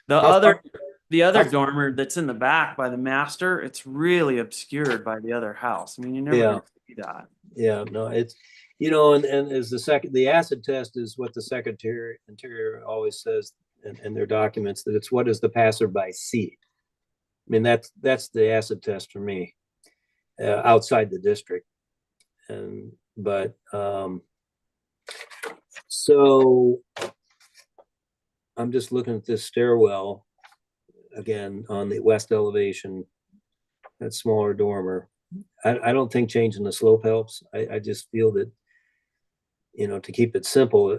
The How other, far- the other how- dormer that's in the back by the master, it's really obscured by the other house. I mean, you're never Yeah. gonna see that. Yeah, no, it's, and as the acid test is what the Secretary Interior always says in their documents, that it's what does the passerby see? I mean, that's the acid test for me, outside the district. So I'm just looking at this stairwell again on the west elevation, that smaller dormer. I don't think changing the slope helps. I just feel that, to keep it simple,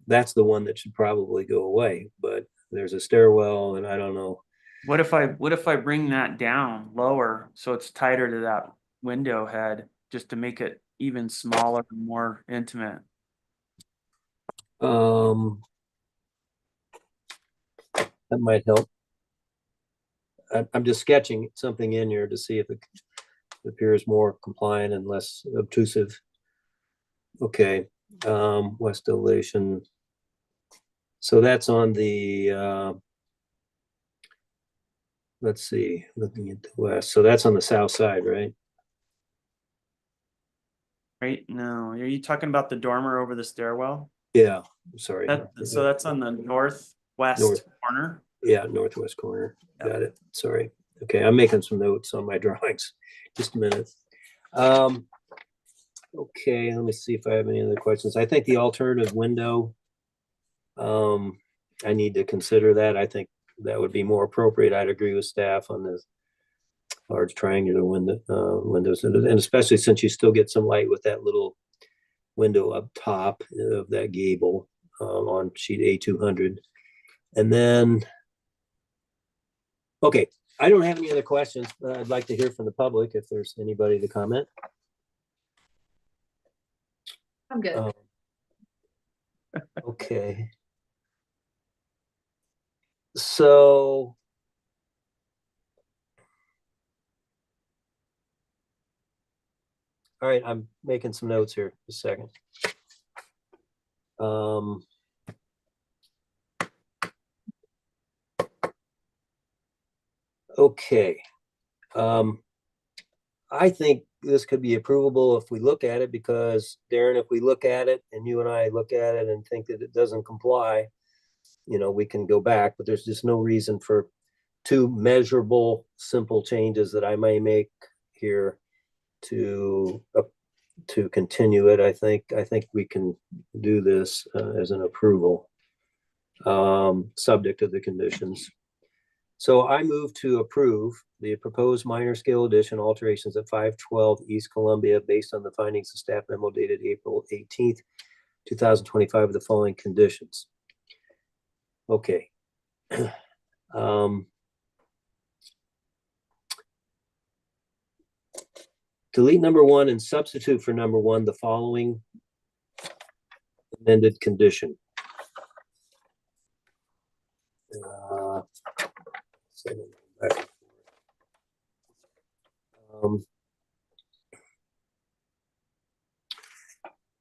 that's the one that should probably go away. But there's a stairwell, and I don't know. What if I bring that down lower so it's tighter to that window head, just to make it even smaller and more intimate? That might help. I'm just sketching something in here to see if it appears more compliant and less obtrusive. Okay, west elevation. So that's on the, let's see, looking at the west. So that's on the south side, right? Right? No, are you talking about the dormer over the stairwell? Yeah, sorry. So that's on the northwest North. corner. Yeah, northwest corner. Got it. Sorry. Okay, I'm making some notes on my drawings. Just a minute. Okay, let me see if I have any other questions. I think the alternative window, I need to consider that. I think that would be more appropriate. I'd agree with staff on this large triangular windows, and especially since you still get some light with that little window up top of that gable on sheet A200. And then, okay, I don't have any other questions, but I'd like to hear from the public if there's anybody to comment. I'm good. Okay. So all right, I'm making some notes here. A second. Okay. I think this could be approvable if we look at it, because Darren, if we look at it and you and I look at it and think that it doesn't comply, you know, we can go back, but there's just no reason for two measurable, simple changes that I may make here to continue it. I think we can do this as an approval, subject to the conditions. So I move to approve the proposed minor scale addition alterations at 512 East Columbia based on the findings of staff memo dated April 18th, 2025 with the following conditions. Okay. Delete number 1 and substitute for number 1 the following amended condition.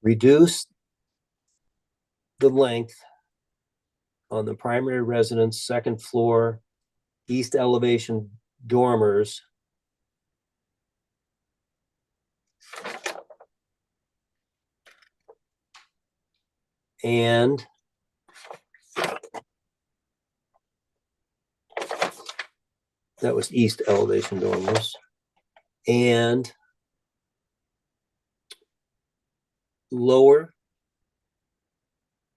Reduce the length on the primary residence second floor east elevation dormers and that was east elevation dormers and lower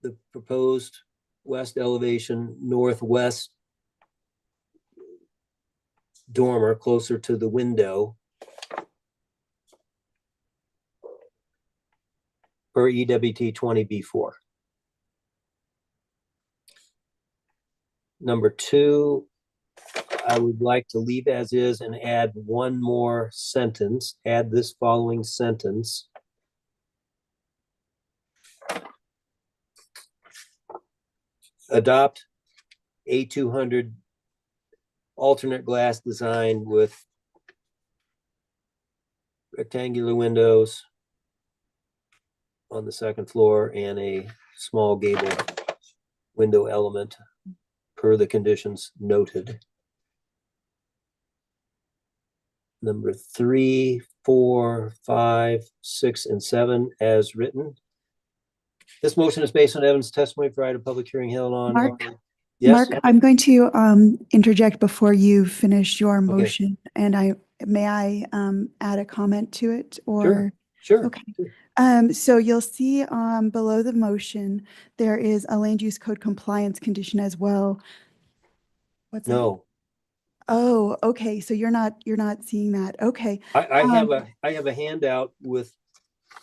the proposed west elevation northwest dormer closer to the window per EWT 20B4. Number 2, I would like to leave as is and add one more sentence. Add this following sentence. Adopt A200 alternate glass design with rectangular windows on the second floor and a small gable window element per the conditions noted. Number 3, 4, 5, 6, and 7 as written. This motion is based on evidence testimony provided, public hearing held on. Mark? Yes? Mark, I'm going to interject before you finish your motion, and may I add a comment to it, or? Sure. Okay. So you'll see below the motion, there is a land use code compliance condition as well. What's that? No. Oh, okay. So you're not seeing that. Okay. I have a handout with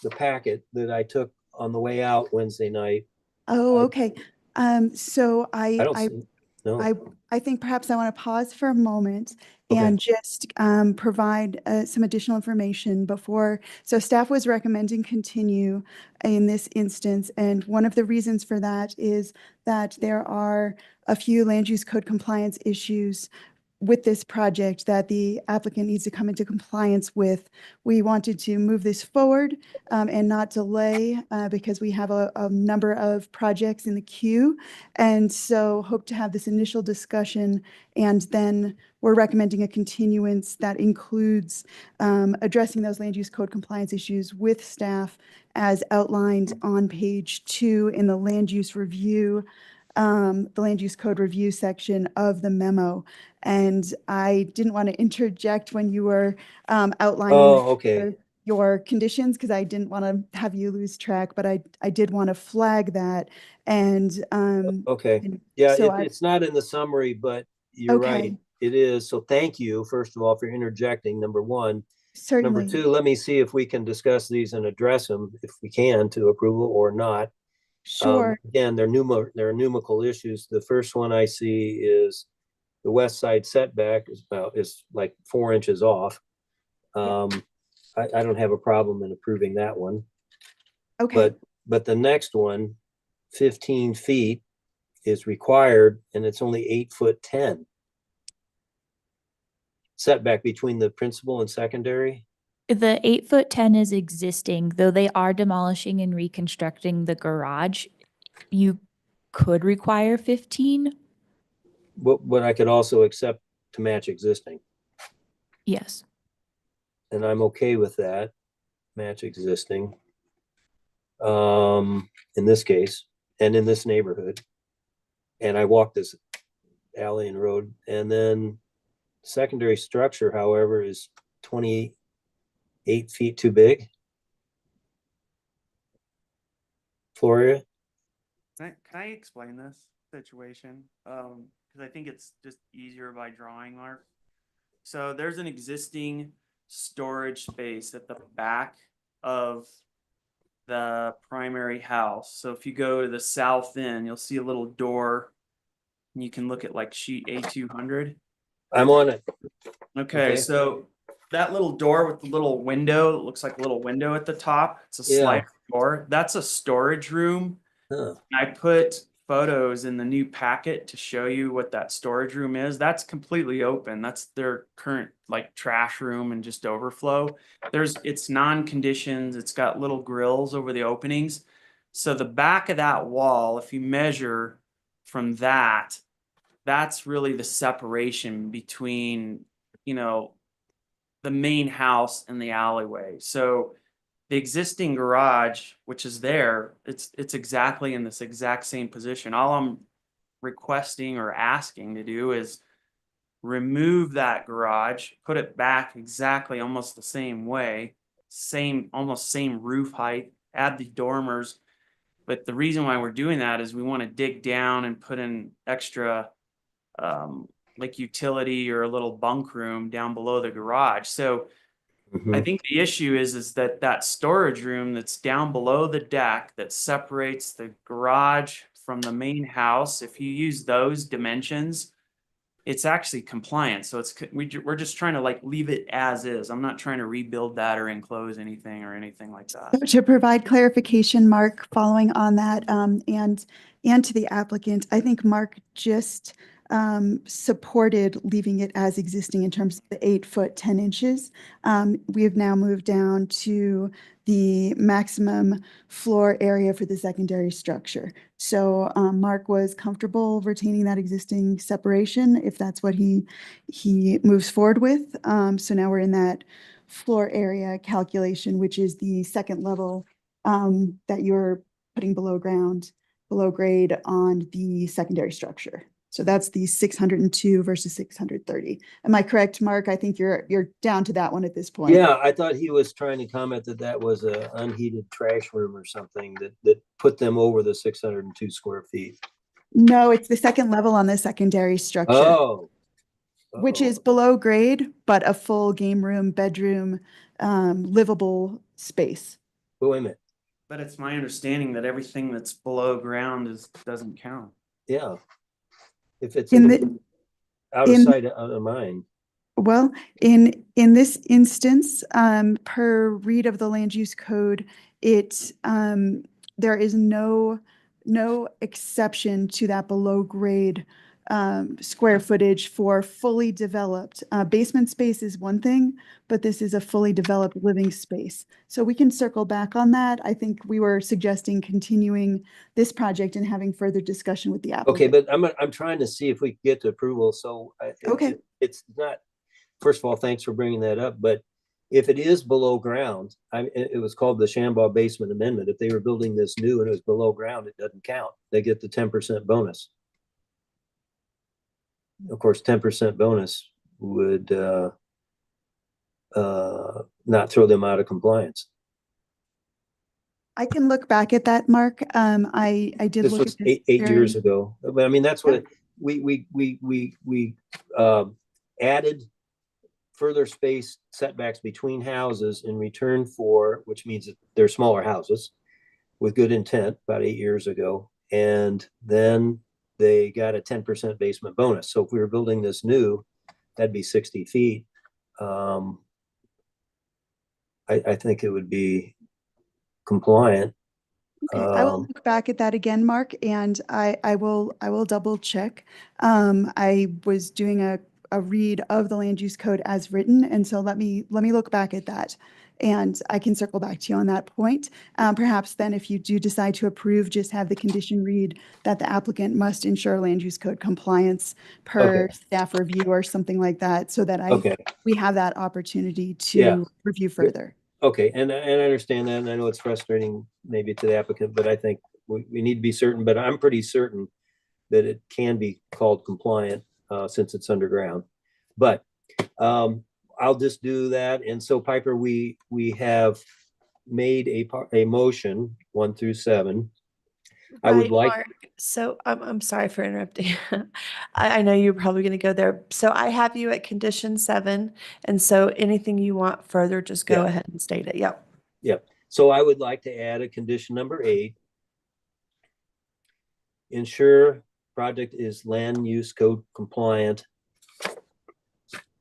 the packet that I took on the way out Wednesday night. Oh, okay. So I don't see, no. I think perhaps I want to pause for a moment Okay. and just provide some additional information before. So staff was recommending continue in this instance, and one of the reasons for that is that there are a few land use code compliance issues with this project that the applicant needs to come into compliance with. We wanted to move this forward and not delay because we have a number of projects in the queue. And so hope to have this initial discussion, and then we're recommending a continuance that includes addressing those land use code compliance issues with staff as outlined on page 2 in the land use review, the land use code review section of the memo. And I didn't want to interject when you were outlining your conditions, because I didn't want to have you lose track, but I did want to flag that. And yeah, so it's not in the summary, but you're right, it is. So thank you, first of all, for interjecting, number 1. Certainly. Number 2, let me see if we can discuss these and address them if we can to approval or not. Sure. Again, there are numerical issues. The first one I see is the west side setback is like 4 inches off. I don't have a problem in approving that one. Okay. But the next one, 15 feet is required, and it's only 8'10" setback between the principal and secondary. The 8'10" is existing, though they are demolishing and reconstructing the garage. You could require 15. But I could also accept to match existing. Yes. And I'm okay with that, match existing. In this case, and in this neighborhood. And I walked this alley and road, and then secondary structure, however, is 28 feet too big. Floor area. Can I explain this situation? Because I think it's just easier by drawing, Mark. So there's an existing storage space at the back of the primary house. So if you go to the south end, you'll see a little door. And you can look at like sheet A200. I'm on it. Okay, so that little door with the little window, it looks like a little window at the top. It's a slider door. That's a storage room. Huh. I put photos in the new packet to show you what that storage room is. That's completely open. That's their current like trash room and just overflow. It's non-conditioned. It's got little grills over the openings. So the back of that wall, if you measure from that, that's really the separation between, the main house and the alleyway. So the existing garage, which is there, it's exactly in this exact same position. All I'm requesting or asking to do is remove that garage, put it back exactly almost the same way, almost same roof height, add the dormers. But the reason why we're doing that is we want to dig down and put in extra like utility or a little bunk room down below the garage. So I think the issue is that storage room that's down below the deck that separates the garage from the main house, if you use those dimensions, it's actually compliant. So we're just trying to like leave it as is. I'm not trying to rebuild that or enclose anything or anything like that. To provide clarification, Mark, following on that, and to the applicant, I think Mark just supported leaving it as existing in terms of the 8 foot 10 inches. We have now moved down to the maximum floor area for the secondary structure. So Mark was comfortable retaining that existing separation if that's what he moves forward with. So now we're in that floor area calculation, which is the second level that you're putting below grade on the secondary structure. So that's the 602 versus 630. Am I correct, Mark? I think you're down to that one at this point. Yeah, I thought he was trying to comment that was a unheated trash room or something that put them over the 602 square feet. No, it's the second level on the secondary structure. Oh. Which is below grade, but a full game room, bedroom, livable space. Oh, wait a minute. But it's my understanding that everything that's below ground doesn't count. Yeah. If it's out of sight, out of mind. Well, in this instance, per read of the land use code, there is no exception to that below grade square footage for fully developed. Basement space is one thing, but this is a fully developed living space. So we can circle back on that. I think we were suggesting continuing this project and having further discussion with the applicant. Okay, but I'm trying to see if we can get to approval. So it's not, first of all, thanks for bringing that up, but if it is below ground, it was called the Shambaugh Basement Amendment. If they were building this new and it was below ground, it doesn't count. They get the 10% bonus. Of course, 10% bonus would not throw them out of compliance. I can look back at that, Mark. I did This look was at this 8 years ago. I mean, that's what we added further space setbacks between houses in return for, which means that they're smaller houses with good intent about 8 years ago. And then they got a 10% basement bonus. So if we were building this new, that'd be 60 feet. I think it would be compliant. Okay, I will look back at that again, Mark, and I will double check. I was doing a read of the land use code as written, and so let me look back at that, and I can circle back to you on that point. Perhaps then, if you do decide to approve, just have the condition read that the applicant must ensure land use code compliance per staff review or something like that, so that we have that opportunity to review further. Okay, and I understand that, and I know it's frustrating maybe to the applicant, but I think we need to be certain, but I'm pretty certain that it can be called compliant, since it's underground. But, I'll just do that. And so Piper, we have made a motion 1 through 7. I would Right, like, Mark. So I'm sorry for interrupting. I know you're probably going to go there. So I have you at condition 7. And so anything you want further, just go Yeah. ahead and state it. Yep. yep. So I would like to add a condition number 8. Ensure project is land use code compliant.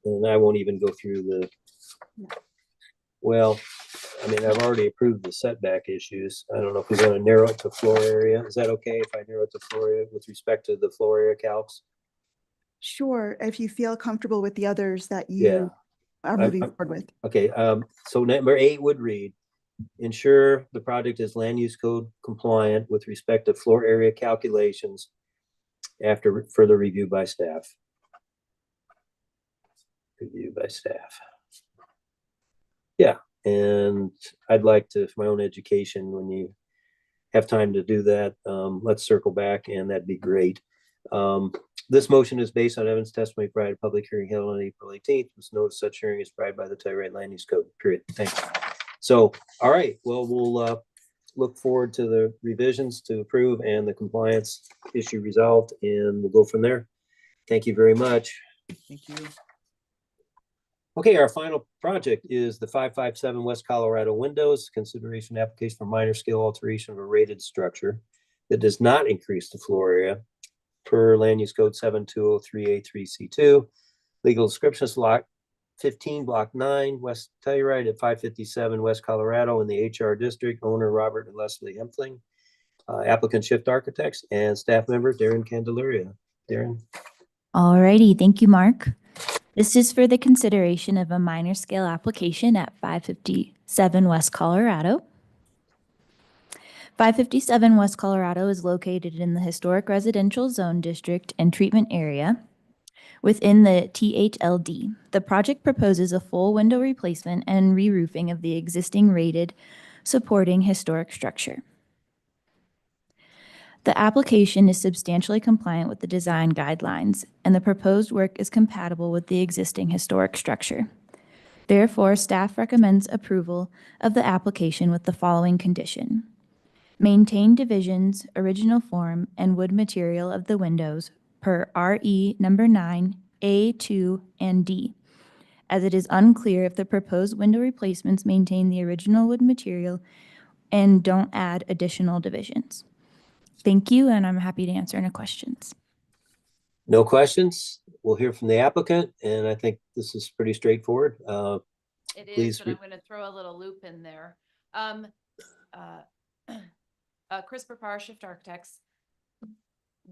And I won't even go through the, well, I mean, I've already approved the setback issues. I don't know if we want to narrow it to floor area. Is that okay if I narrow it to floor area with respect to the floor area calcs? Sure, if you feel comfortable with the others that Yeah. you are moving forward with. Okay, so number 8 would read, ensure the project is land use code compliant with respect to floor area calculations after further review by staff. Review by staff. Yeah, and I'd like to, for my own education, when you have time to do that, let's circle back, and that'd be great. This motion is based on evidence testimony prior to public hearing held on April 18th. There's no such hearing is provided by the Telluride Land Use Code, period. Thanks. So, all right, well, we'll look forward to the revisions to approve and the compliance issue resolved, and we'll go from there. Thank you very much. Thank you. Okay, our final project is the 557 West Colorado windows, consideration application for minor scale alteration of a rated structure that does not increase the floor area per land use code 7203A3C2. Legal description is lot 15, block 9, West Telluride at 557 West Colorado in the HR district. Owner Robert and Leslie Hempling. Applicant Shift Architects, and staff member Darren Candelaria. Darren. All righty, thank you, Mark. This is for the consideration of a minor scale application at 557 West Colorado. 557 West Colorado is located in the historic residential zone district and treatment area within the THLD. The project proposes a full window replacement and re-roofing of the existing rated supporting historic structure. The application is substantially compliant with the design guidelines, and the proposed work is compatible with the existing historic structure. Therefore, staff recommends approval of the application with the following condition. Maintain divisions, original form, and wood material of the windows per RE number 9, A2, and D, as it is unclear if the proposed window replacements maintain the original wood material and don't add additional divisions. Thank you, and I'm happy to answer any questions. No questions. We'll hear from the applicant, and I think this is pretty straightforward. It please is, but I'm going to throw a little loop in there. Chris Papar, Shift Architects.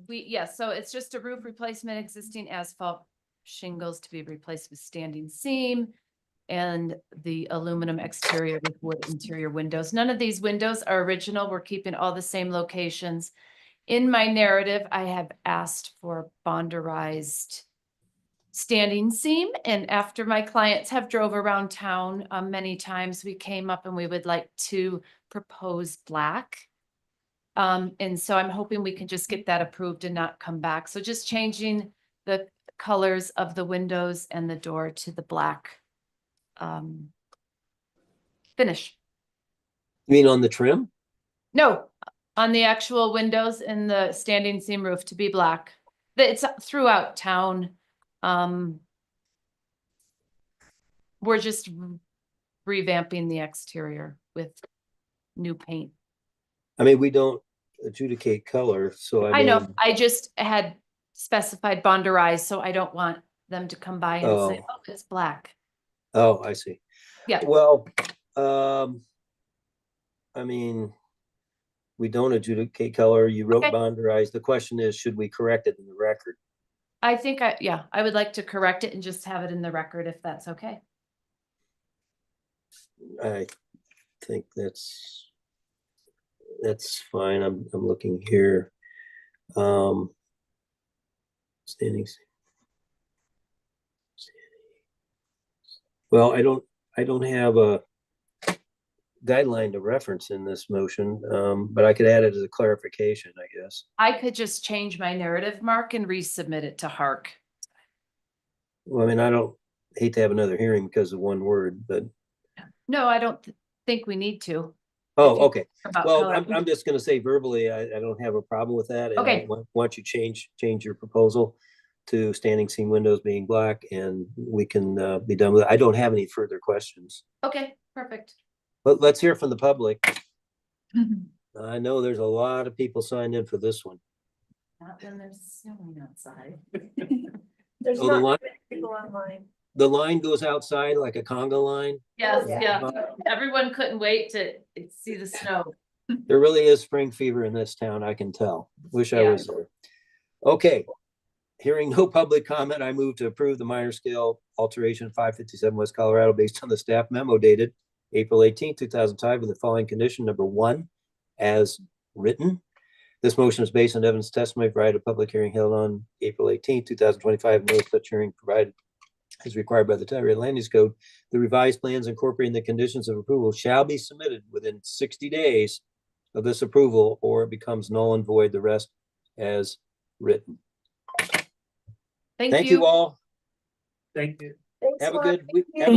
Yes, so it's just a roof replacement, existing asphalt shingles to be replaced with standing seam, and the aluminum exterior with wood interior windows. None of these windows are original. We're keeping all the same locations. In my narrative, I have asked for bonderized standing seam. And after my clients have drove around town many times, we came up and we would like to propose black. And so I'm hoping we can just get that approved and not come back. So just changing the colors of the windows and the door to the black finish. You mean on the trim? No, on the actual windows and the standing seam roof to be black. It's throughout town. We're just revamping the exterior with new paint. I mean, we don't adjudicate color, so I know, mean, I just had specified bonderized, so I don't want them to come by and say, oh, it's black. Oh, I see. Yeah. Well, I mean, we don't adjudicate color. You wrote bonderized. The question is, should we correct it in the record? I think I would like to correct it and just have it in the record if that's okay. I think that's fine. I'm looking here. Standing. Well, I don't have a guideline to reference in this motion, but I could add it as a clarification, I guess. I could just change my narrative, Mark, and resubmit it to HARC. Well, I mean, I don't hate to have another hearing because of one word, but, No, I don't think we need to. oh, you okay. About Well, color. I'm just gonna say verbally, I don't have a problem with that. and I Okay. Want you change your proposal to standing seam windows being black, and we can be done with it. I don't have any further questions. Okay, perfect. But let's hear from the public. I know there's a lot of people signed in for this one. Not when there's snowing outside. There's Oh, the not line- many people online. The line goes outside like a conga line. Yes, Yeah. yeah. Everyone couldn't wait to see the snow. There really is spring fever in this town, I can tell. Wish I Yeah. was there. Okay. Hearing no public comment, I move to approve the minor scale alteration 557 West Colorado based on the staff memo dated April 18th, 2005 with the following condition. Number 1, as written. This motion is based on evidence testimony provided at a public hearing held on April 18th, 2025. No such hearing provided as required by the Tyler Land Use Code. The revised plans incorporating the conditions of approval shall be submitted within 60 days of this approval, or it becomes null and void, the rest as written. Thank Thank you all. Thank you. Thanks Have a lot. good week. you. Have a